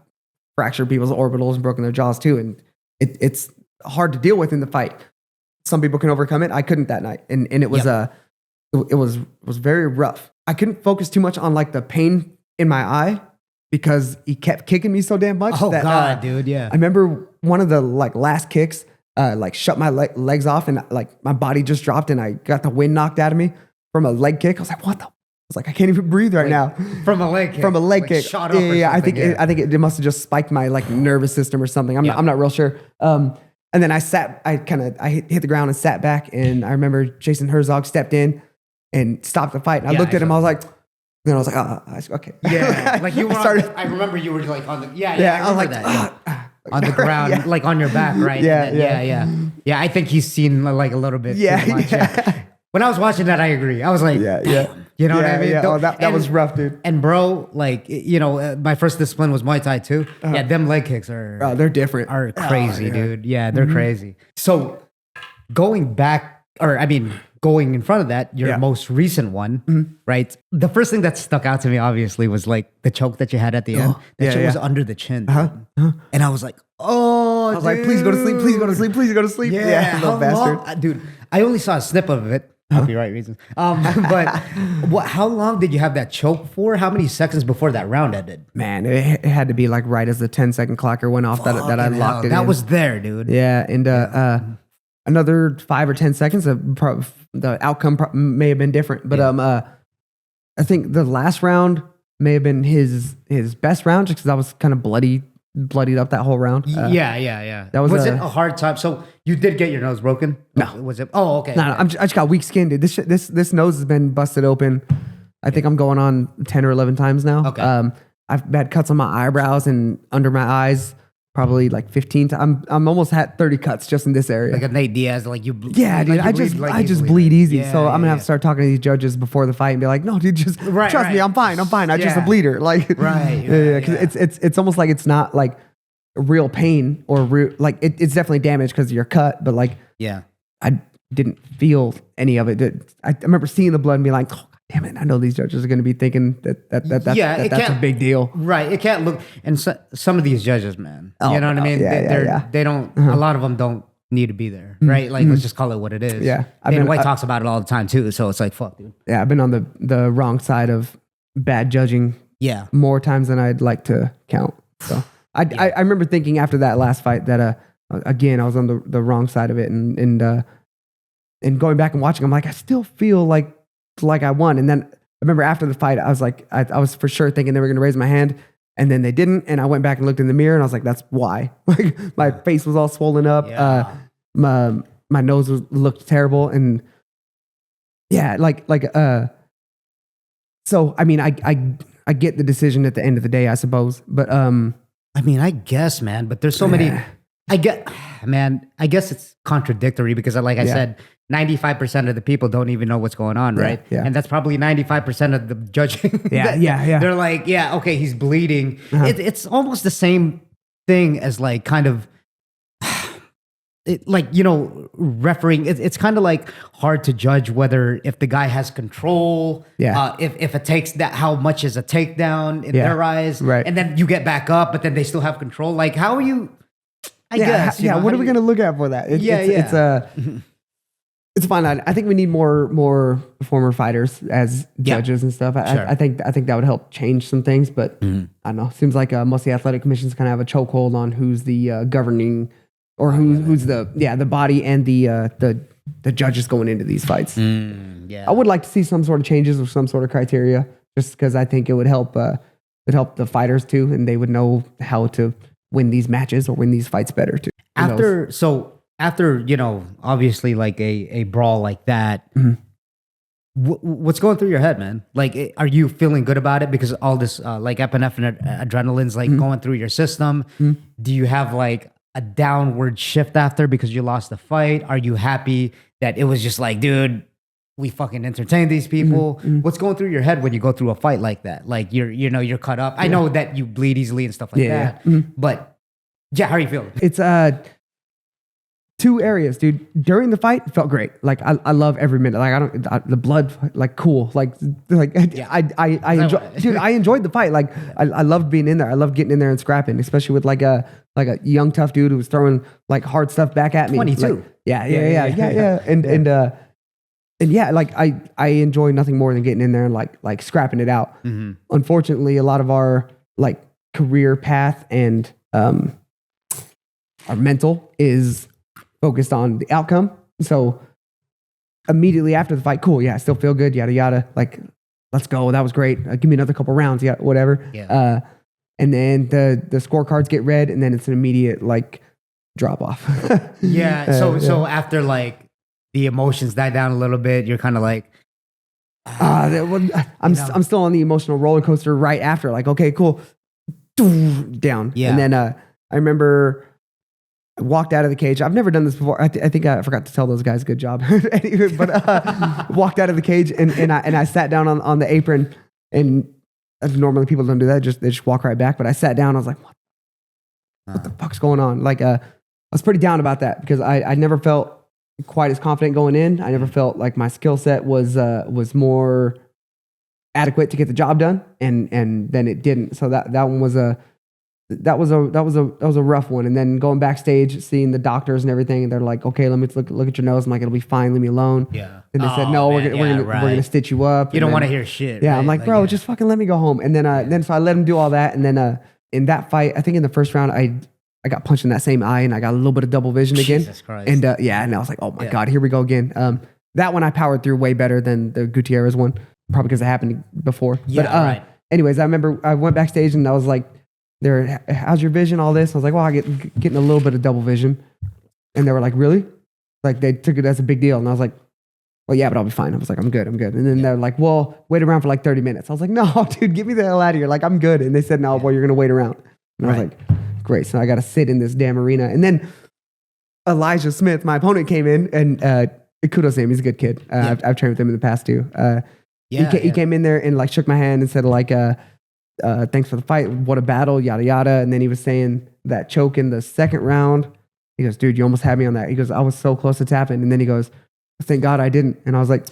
fractured people's orbitals and broken their jaws too, and it's hard to deal with in the fight. Some people can overcome it. I couldn't that night, and it was it was very rough. I couldn't focus too much on like the pain in my eye because he kept kicking me so damn much. Oh God, dude, yeah. I remember one of the like last kicks, like shut my legs off, and like my body just dropped, and I got the wind knocked out of me from a leg kick. I was like, what the? I was like, I can't even breathe right now. From a leg kick. From a leg kick. Shot up I think it must have just spiked my like nervous system or something. I'm not real sure. And then I hit the ground and sat back, and I remember Jason Herzog stepped in and stopped the fight. And I looked at him. I was like, then I was like, okay. Yeah, like you were. I remember you were like on the I was like that. On the ground, like on your back, right? Yeah. I think he's seen like a little bit. Too much. When I was watching that, I agree. I was like, damn. You know what I mean? Yeah. Oh, that was rough, dude. And bro, like, my first discipline was Muay Thai too. Yeah, them leg kicks are they're different. Are crazy, dude. Yeah, they're crazy. So going back, going in front of that, your most recent one, right? The first thing that stuck out to me, obviously, was like the choke that you had at the end. That shit was under the chin. And I was like, like, please go to sleep, please go to sleep, please go to sleep. Yeah, little bastard. Dude, I only saw a snip of it. copyright reasons. But how long did you have that choke for? How many seconds before that round ended? Man, it had to be like right as the 10-second clocker went off that I locked it in. That was there, dude. Yeah, and another 5 or 10 seconds, the outcome may have been different. But I think the last round may have been his best round, just because I was kind of bloodied up that whole round. Yeah. That was it a hard time? So you did get your nose broken? No. Was it? Oh, okay. No, I just got weak skin, dude. This nose has been busted open. I think I'm going on 10 or 11 times now. Okay. I've had cuts on my eyebrows and under my eyes. Probably like 15 times. I'm almost had 30 cuts just in this area. Like a Nate Diaz, like you. Yeah, dude. I just bleed easy. Yeah, so I'm gonna have to start talking to these judges before the fight and be like, no, dude, just trust me, I'm fine. I just a bleeder. Like, because it's almost like it's not like real pain or real, like it's definitely damage because of your cut, but like, I didn't feel any of it. I remember seeing the blood and being like, oh, damn it, I know these judges are going to be thinking that's a big deal. Right. It can't look, and some of these judges, man, you know what I mean? They don't, a lot of them don't need to be there, right? Like, let's just call it what it is. Yeah. Dana White talks about it all the time too. So it's like, fuck, dude. Yeah. I've been on the wrong side of bad judging more times than I'd like to count. So I remember thinking after that last fight that, again, I was on the wrong side of it and going back and watching, I'm like, I still feel like I won. And then I remember after the fight, I was like, I was for sure thinking they were going to raise my hand, and then they didn't. And I went back and looked in the mirror and I was like, that's why. Like my face was all swollen up. My nose looked terrible. And so, I mean, I get the decision at the end of the day, I suppose, but, I mean, I guess, man, but there's so many, I guess it's contradictory because like I said, 95% of the people don't even know what's going on, right? Yeah. And that's probably 95% of the judging. Yeah. They're like, okay, he's bleeding. It's almost the same thing as like kind of refereeing. It's kind of like hard to judge whether if the guy has control, if it takes that, how much is a takedown in their eyes, right? And then you get back up, but then they still have control. Like, how are you? I guess. What are we going to look at for that? It's fine. I think we need more former fighters as judges and stuff. I think that would help change some things, but I don't know. Seems like most of the athletic commissions kind of have a chokehold on who's the governing or who's the body and the judges going into these fights. I would like to see some sort of changes or some sort of criteria, just because I think it would help the fighters too, and they would know how to win these matches or win these fights better too. After, obviously like a brawl like that, what's going through your head, man? Like, are you feeling good about it? Because all this like epinephrine adrenaline's like going through your system. Do you have like a downward shift after because you lost the fight? Are you happy that it was just like, dude, we fucking entertained these people? What's going through your head when you go through a fight like that? Like you're cut up. I know that you bleed easily and stuff like that, but how are you feeling? It's two areas, dude. During the fight, it felt great. Like I love every minute. Like the blood, like cool. I enjoy, dude. I enjoyed the fight. Like I loved being in there. I loved getting in there and scrapping, especially with like a young tough dude who was throwing like hard stuff back at me. 22. Like, yeah. And yeah, like I enjoy nothing more than getting in there and like scrapping it out. Unfortunately, a lot of our like career path and our mental is focused on the outcome. So immediately after the fight, cool, I still feel good, yada yada. Like, let's go, that was great. Give me another couple rounds, whatever. And then the scorecards get read, and then it's an immediate like drop off. So after like the emotions die down a little bit, you're kind of like, I'm still on the emotional roller coaster right after. Like, okay, cool, down. And then I remember I walked out of the cage. I've never done this before. I think I forgot to tell those guys good job. Anyway, but walked out of the cage and I sat down on the apron, and normally people don't do that. They just walk right back. But I sat down. I was like, what the fuck's going on? Like, I was pretty down about that because I never felt quite as confident going in. I never felt like my skill set was more adequate to get the job done, and then it didn't. So that one was that was a rough one. And then going backstage, seeing the doctors and everything, and they're like, okay, let me look at your nose. I'm like, it'll be fine. Leave me alone. Yeah. And they said, no, man, we're gonna stitch you up. You don't want to hear shit. Yeah. Right? I'm like, bro, just fucking let me go home. And then so I let him do all that. And then in that fight, I think in the first round, I got punched in that same eye and I got a little bit of double vision again. Jesus Christ. And and I was like, oh my God, here we go again. That one I powered through way better than the Gutierrez one, probably because it happened before. Yeah, but right. anyways, I remember I went backstage and I was like, how's your vision, all this? I was like, well, I getting a little bit of double vision. And they were like, really? Like they took it as a big deal. And I was like, well, yeah, but I'll be fine. I was like, I'm good. And then they're like, well, wait around for like 30 minutes. I was like, no, dude, get me the hell out of here. Like, I'm good. And they said, no, well, you're going to wait around. And I was like, great. So I got to sit in this damn arena. And then Elijah Smith, my opponent, came in and kudos to him. He's a good kid. I've trained with him in the past too. He came in there and like shook my hand and said like, thanks for the fight. What a battle, yada, yada. And then he was saying that choke in the second round. He goes, dude, you almost had me on that. He goes, I was so close to tapping. And then he goes, thank God I didn't. And I was like,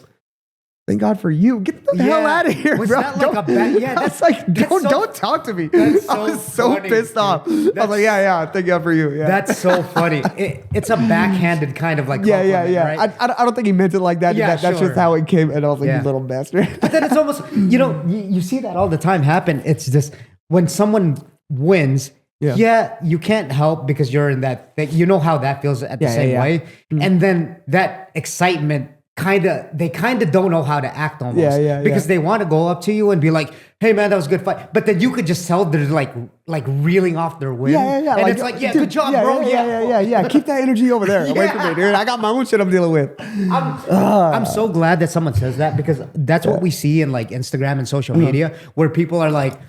thank God for you. Get the hell out of here, was bro. That like a bad, yeah, that's like, don't talk to me. I was so funny, pissed off. I was like, yeah, thank God for you. Yeah. That's so funny. It's a backhanded kind of like compliment, right? I don't think he meant it like that. Yeah, That's just how it came. And I was like, you little bastard. But then it's almost, you see that all the time happen. It's just when someone wins, you can't help because you're in that thing. You know how that feels at the same way. Mm-hmm. And then that excitement they kind of don't know how to act almost because they want to go up to you and be like, hey man, that was a good fight. But then you could just tell they're like reeling off their win. And like, it's like, dude, good job, bro. Yeah. Keep that energy over there away from me, dude. I got my own shit I'm dealing with. I'm so glad that someone says that because that's what we see in like Instagram and social media where people are like,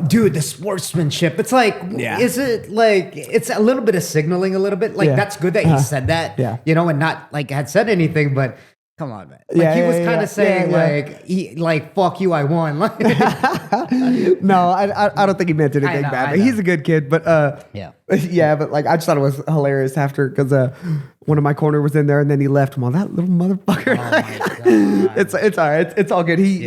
dude, the sportsmanship. It's like, is it like, it's a little bit of signaling a little bit. Like that's good that he said that, and not like had said anything, but come on, man. Like he was kind of saying like, fuck you, I won. Like, no, I don't think he meant anything bad. But he's a good kid. But but like I just thought it was hilarious after because one of my corner was in there and then he left. Well, that little motherfucker. Oh my God. It's all right. It's all good. He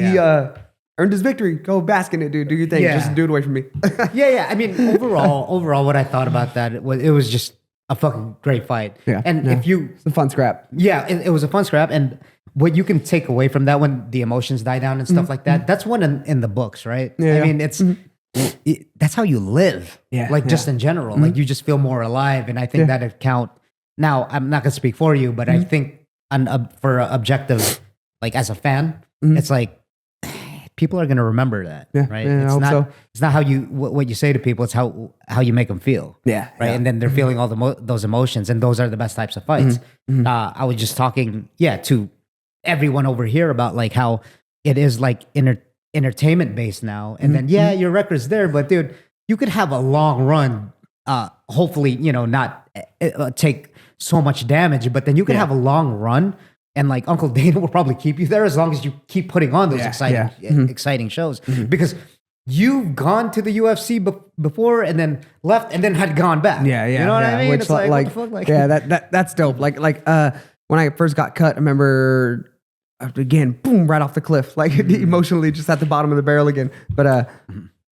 earned his victory. Go bask in it, dude. Do your thing. Just do it away from me. I mean, overall, what I thought about that it was just a fucking great fight. It's a fun scrap. It was a fun scrap. And what you can take away from that when the emotions die down and stuff like that, that's one in the books, right? I mean, that's how you live. Just in general, like you just feel more alive. And I think that'd count. Now, I'm not gonna speak for you, but I think for objective, like as a fan, it's like, people are going to remember that, right? It's not how what you say to people. It's how you make them feel, right? And then they're feeling all those emotions, and those are the best types of fights. I was just talking, to everyone over here about like how it is like entertainment based now, and then your record's there, but dude, you could have a long run. Hopefully, not take so much damage, but then you could have a long run. And like Uncle Dana will probably keep you there as long as you keep putting on those exciting shows. Because you've gone to the UFC before and then left and then had gone back. You know what I mean? Which it's like what the fuck? Like, that's dope. Like when I first got cut, I remember again, boom, right off the cliff. Like emotionally, just at the bottom of the barrel again. But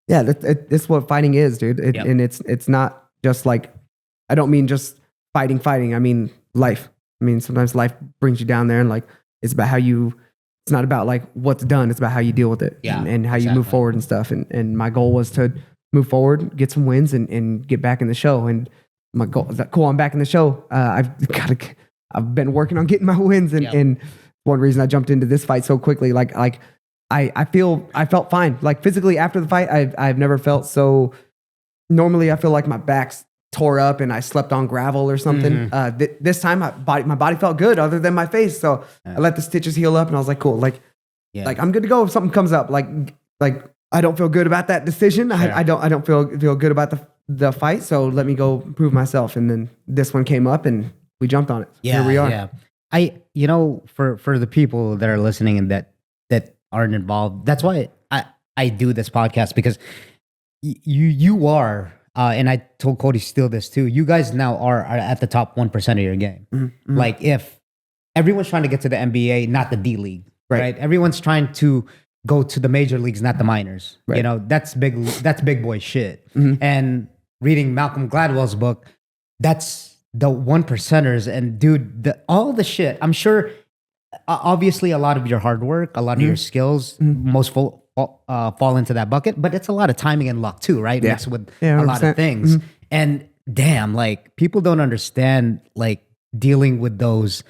that's what fighting is, dude. And it's not just like, I don't mean just fighting. I mean life. I mean, sometimes life brings you down there and like, it's about it's not about like what's done. It's about how you deal with it and how you move forward and stuff. And my goal was to move forward, get some wins and get back in the show. And my goal is that, cool, I'm back in the show. I've been working on getting my wins. And one reason I jumped into this fight so quickly, I felt fine. Like physically after the fight, I've never felt so, normally I feel like my back's tore up and I slept on gravel or something. This time my body felt good other than my face. So I let the stitches heal up and I was like, cool. Like I'm good to go if something comes up. Like I don't feel good about that decision. I don't feel good about the fight. So let me go prove myself. And then this one came up and we jumped on it. Here we are. For the people that are listening and that aren't involved, that's why I do this podcast because you are, and I told Cody Steele this too. You guys now are at the top 1% of your game. Mm-hmm. Like if everyone's trying to get to the NBA, not the D League, right? Everyone's trying to go to the major leagues, not the minors. Right. That's big boy shit. Mm-hmm. And reading Malcolm Gladwell's book, that's the one percenters. And dude, all the shit, I'm sure, obviously a lot of your hard work, a lot of your skills, most fall into that bucket, but it's a lot of timing and luck too, right? Mixed with a lot of things. And damn, like people don't understand like dealing with those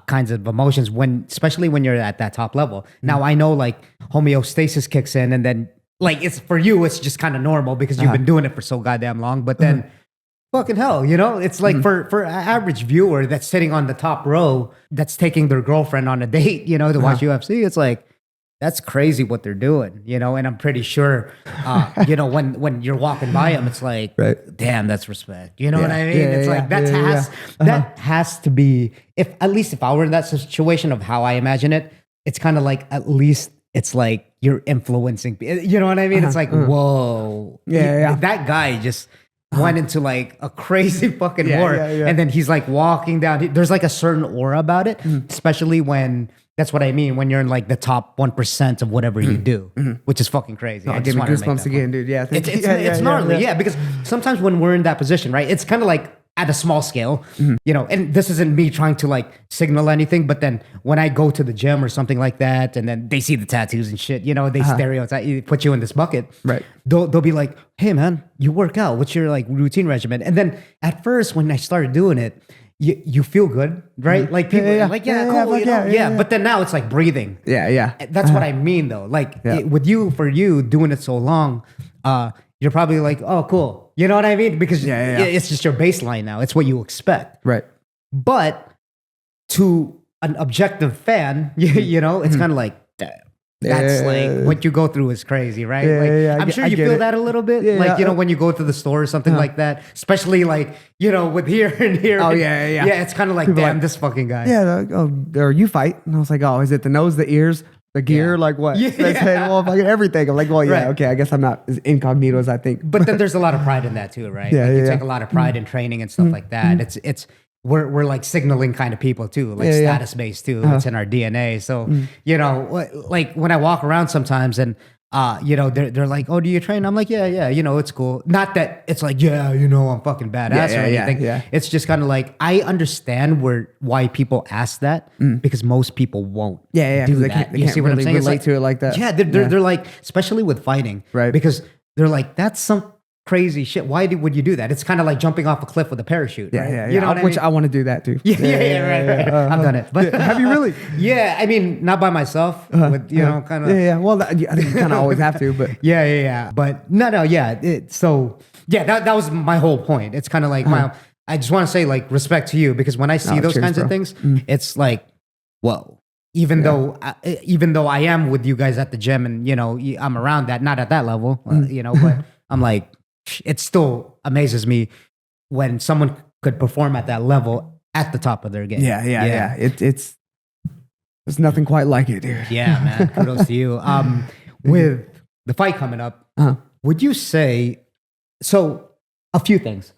kinds of emotions especially when you're at that top level. Now I know like homeostasis kicks in, and then like it's for you, it's just kind of normal because you've been doing it for so goddamn long. But then fucking hell, it's like for an average viewer that's sitting on the top row, that's taking their girlfriend on a date, to watch UFC, it's like, that's crazy what they're doing, and I'm pretty sure, when you're walking by them, it's like, damn, that's respect. You know what I mean? It's like, that has to be, at least if I were in that situation of how I imagine it, it's kind of like, at least it's like you're influencing, you know what I mean? It's like, whoa. That guy just went into like a crazy fucking war. And then he's like walking down, there's like a certain aura about it, especially when, that's what I mean, when you're in like the top 1% of whatever you do, which is fucking crazy. I'll give me goosebumps again, dude. Yeah, it's gnarly. Yeah, because sometimes when we're in that position, right, it's kind of like at a small scale, and this isn't me trying to like signal anything, but then when I go to the gym or something like that, and then they see the tattoos and shit, they stereotype, put you in this bucket. Right. They'll be like, hey man, you work out. What's your like routine regimen? And then at first when I started doing it, you feel good, right? Like people are like, cool, but then now it's like breathing. That's what I mean though. Like for you doing it so long, you're probably like, oh, cool. You know what I mean? Because it's just your baseline now. It's what you expect. Right. But to an objective fan, it's kind of like, damn. That's like what you go through is crazy, right? I'm sure you feel that a little bit. When you go to the store or something like that, especially like, with here and here. Oh, Yeah, it's kind of like, damn, this fucking guy. Yeah, or you fight. And I was like, oh, is it the nose, the ears, the gear? Like what? Let's say, well, fucking everything. I'm like, well, okay, I guess I'm not as incognito as I think. But then there's a lot of pride in that too, right? You take a lot of pride in training and stuff like that. We're like signaling kind of people too, like status based too. It's in our DNA. So, like when I walk around sometimes and, they're like, oh, do you train? I'm like, yeah, it's cool. Not that it's like, I'm fucking badass or anything. It's just kind of like, I understand why people ask that because most people won't do that. They can't really relate to it like that. Yeah, they're like, especially with fighting, right? Because they're like, that's some crazy shit. Why would you do that? It's kind of like jumping off a cliff with a parachute. Right? You know what I mean? I want to do that too. Right. I've done it. But have you really? Yeah, I mean, not by myself, but kind of. Well, I think you kind of always have to, but But no, that was my whole point. It's kind of like I just want to say like respect to you because when I see those kinds of things, it's like, whoa. Even though I am with you guys at the gym and I'm around that, not at that level, but I'm like. It still amazes me when someone could perform at that level at the top of their game. Yeah. It's there's nothing quite like it, dude. Yeah, man. Kudos to you. With the fight coming up, would you say so? A few things.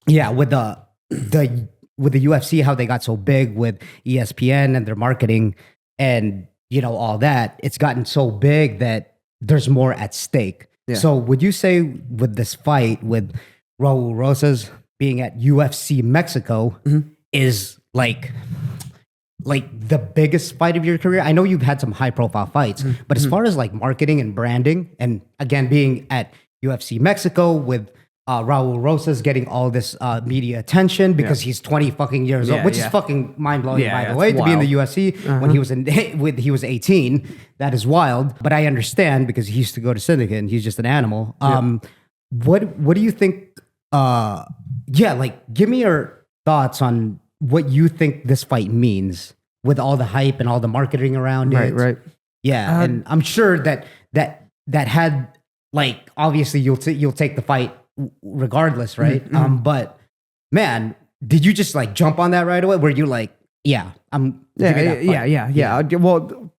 Yeah, with the UFC, how they got so big with ESPN and their marketing and all that, it's gotten so big that there's more at stake. Yeah. So would you say with this fight with Raul Rosas being at UFC Mexico is like the biggest fight of your career? I know you've had some high profile fights, but as far as like marketing and branding and again, being at UFC Mexico with Raul Rosas getting all this media attention because he's 20 fucking years old, which is fucking mind blowing by the way, to be in the UFC when he was 18. That is wild. But I understand because he used to go to Syndicate and he's just an animal. What do you think? Give me your thoughts on what you think this fight means with all the hype and all the marketing around it. Right. Yeah, and I'm sure that had like obviously you'll take the fight regardless, right? But man, did you just like jump on that right away? Were you like, I'm Well,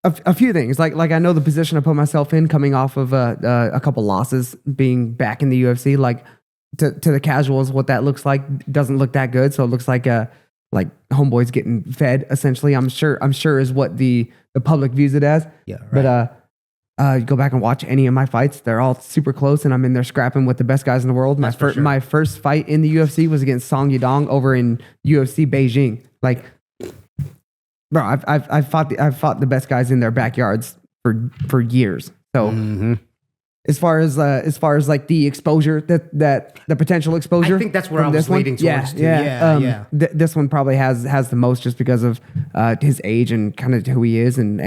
a few things. Like I know the position I put myself in, coming off of a couple losses, being back in the UFC. Like to the casuals, what that looks like doesn't look that good. So it looks like homeboys getting fed. Essentially, I'm sure is what the public views it as. Yeah, right. But You go back and watch any of my fights. They're all super close, and I'm in there scrapping with the best guys in the world. My first fight in the UFC was against Song Yadong over in UFC Beijing. Like, bro, I've fought the best guys in their backyards for years. So as far as like the exposure that the potential exposure, I think that's where I was leading towards. This one probably has the most just because of his age and kind of who he is and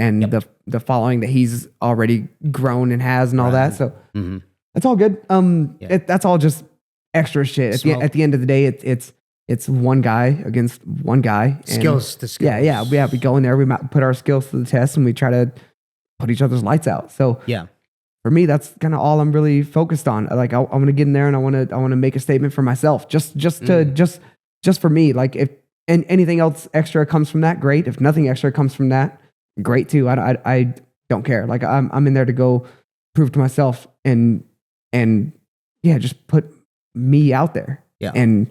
the following that he's already grown and has and all that. So that's all good. That's all just extra shit. At the end of the day, it's one guy against one guy. Skills to skills. Yeah. We go in there, we put our skills to the test, and we try to put each other's lights out. So for me, that's kind of all I'm really focused on. Like I want to get in there and I want to make a statement for myself, just for me. Like if anything else extra comes from that, great. If nothing extra comes from that, great too. I don't care. Like I'm in there to go prove to myself and just put me out there and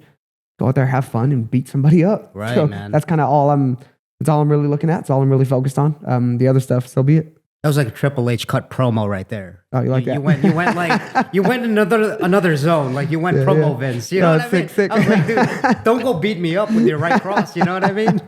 go out there, have fun and beat somebody up. Right, so man. That's kind of all I'm really looking at. It's all I'm really focused on. The other stuff, so be it. That was like a Triple H cut promo right there. Oh, you like that? You went in another zone. Like you went promo Vince. You know what I mean? Sick. I was like, dude, don't go beat me up with your right cross. You know what I mean?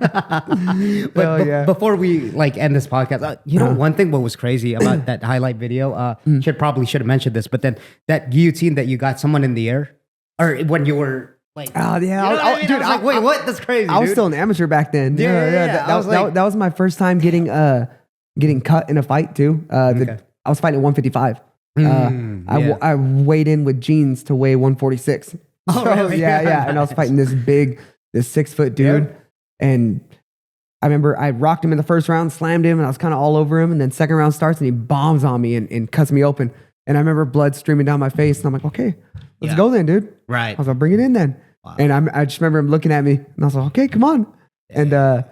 But before we like end this podcast, one thing what was crazy about that highlight video, should have mentioned this, but then that guillotine that you got someone in the air, or when you were like, oh yeah, you know what I mean? dude, I was like, wait, what? That's crazy. I was still an amateur back then. That was my first time getting cut in a fight too. I was fighting at 155. I weighed in with jeans to weigh 146. Oh, really? Yeah. And I was fighting this 6-foot dude. And I remember I rocked him in the first round, slammed him, and I was kind of all over him. And then second round starts and he bombs on me and cuts me open. And I remember blood streaming down my face. And I'm like, okay, let's go then, dude. Right. I was like, bring it in then. Wow. And I just remember him looking at me and I was like, okay, come on. Yeah.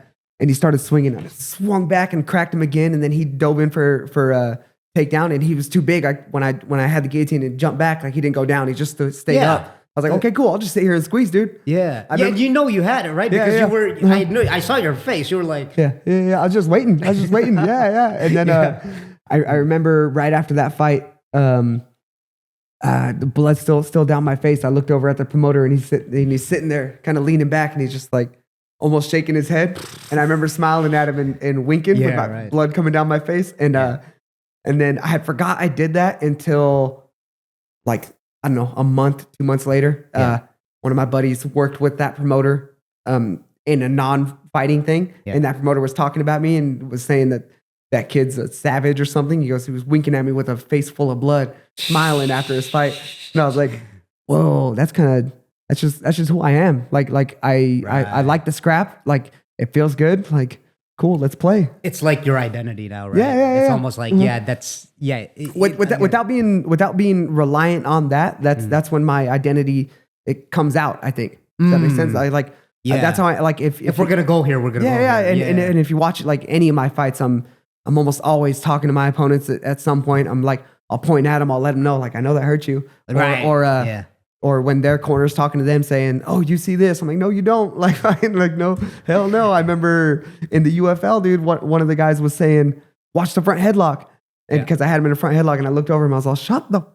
And he started swinging. I swung back and cracked him again, and then he dove in for a takedown, and he was too big. When I had the guillotine and jumped back, like he didn't go down. He just stayed up. I was like, okay, cool. I'll just sit here and squeeze, dude. Yeah. You had it, right? Because you were. I saw your face. You were like, yeah. I was just waiting. Yeah. And then I remember right after that fight, the blood still down my face. I looked over at the promoter, and he's sitting there, kind of leaning back, and he's just like, almost shaking his head, and I remember smiling at him and winking with my blood coming down my face, and then I had forgot I did that until like I don't know, a month, 2 months later. One of my buddies worked with that promoter in a non-fighting thing, and that promoter was talking about me and was saying that kid's a savage or something. He was winking at me with a face full of blood, smiling after his fight, and I was like, whoa, that's just who I am. Like I like the scrap. Like it feels good. Like cool, let's play. It's like your identity now, right? Yeah. It's almost like without being reliant on that. That's when my identity it comes out. I think. Does that make sense? That's how I like. If we're gonna go here, we're gonna go here. And if you watch like any of my fights, I'm almost always talking to my opponents at some point. I'm like, I'll point at them. I'll let them know, like, I know that hurt you. Or when their corner's talking to them saying, oh, you see this? I'm like, no, you don't. Like, no, hell no. I remember in the UFL, dude, one of the guys was saying, watch the front headlock. And because I had him in a front headlock and I looked over him, I was all, shut the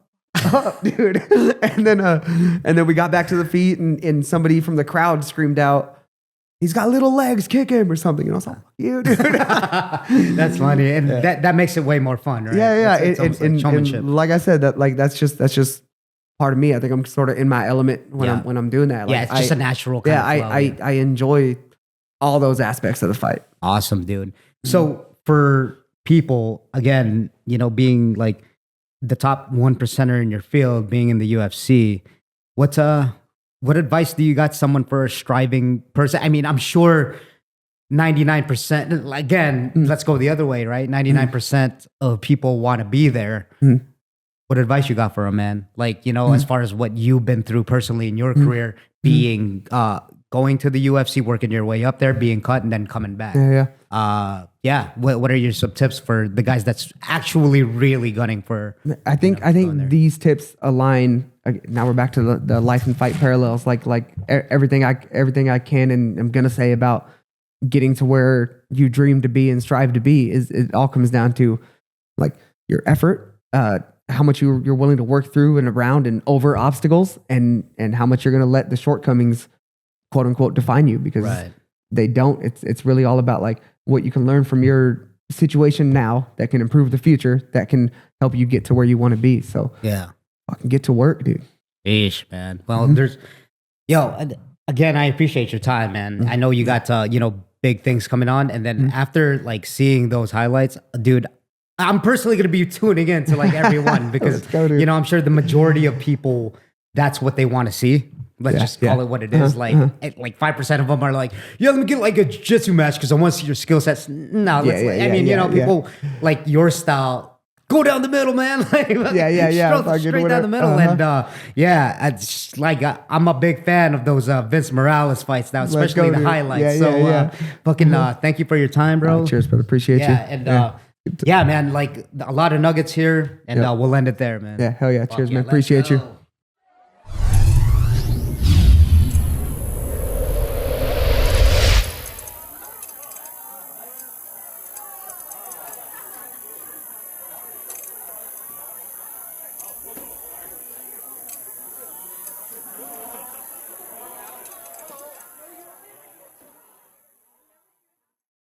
up, dude. and then we got back to the feet and somebody from the crowd screamed out, he's got little legs, kick him or something. And I was like, you, dude. That's funny. And that makes it way more fun, right? Yeah. It's like showmanship. And like I said, that's just part of me. I think I'm sort of in my element when I'm doing that. Like, it's just a natural kind of flow. I enjoy all those aspects of the fight. Awesome, dude. So for people, again, being like the top 1%er in your field, being in the UFC, what advice do you got someone for a striving person? I mean, I'm sure 99%, again, let's go the other way, right? 99% of people want to be there. What advice you got for a man? Like, as far as what you've been through personally in your career, being, going to the UFC, working your way up there, being cut and then coming back. What are some tips for the guys that's actually really gunning for? I think these tips align. Now we're back to the life and fight parallels. Like everything I can and I'm gonna say about getting to where you dream to be and strive to be it all comes down to like your effort, how much you're willing to work through and around and over obstacles, and how much you're going to let the shortcomings, quote unquote, define you, because they don't. It's really all about like what you can learn from your situation now that can improve the future, that can help you get to where you want to be. So yeah, fucking get to work, dude. Ish, man. Well, again, I appreciate your time, man. I know you got big things coming on, and then after like seeing those highlights, dude, I'm personally gonna be tuning in to like everyone because I'm sure the majority of people, that's what they want to see. Let's just call it what it is. Like 5% of them are like, yeah, let me get like a jiu-jitsu match because I want to see your skill sets. No, people like your style. Go down the middle, man. Like, straight down the middle. And it's like I'm a big fan of those Vince Morales fights now, especially the highlights. Thank you for your time, bro. Cheers, brother. Appreciate you. And man, like a lot of nuggets here, and we'll end it there, man. Yeah, hell yeah. Cheers, man. Appreciate you.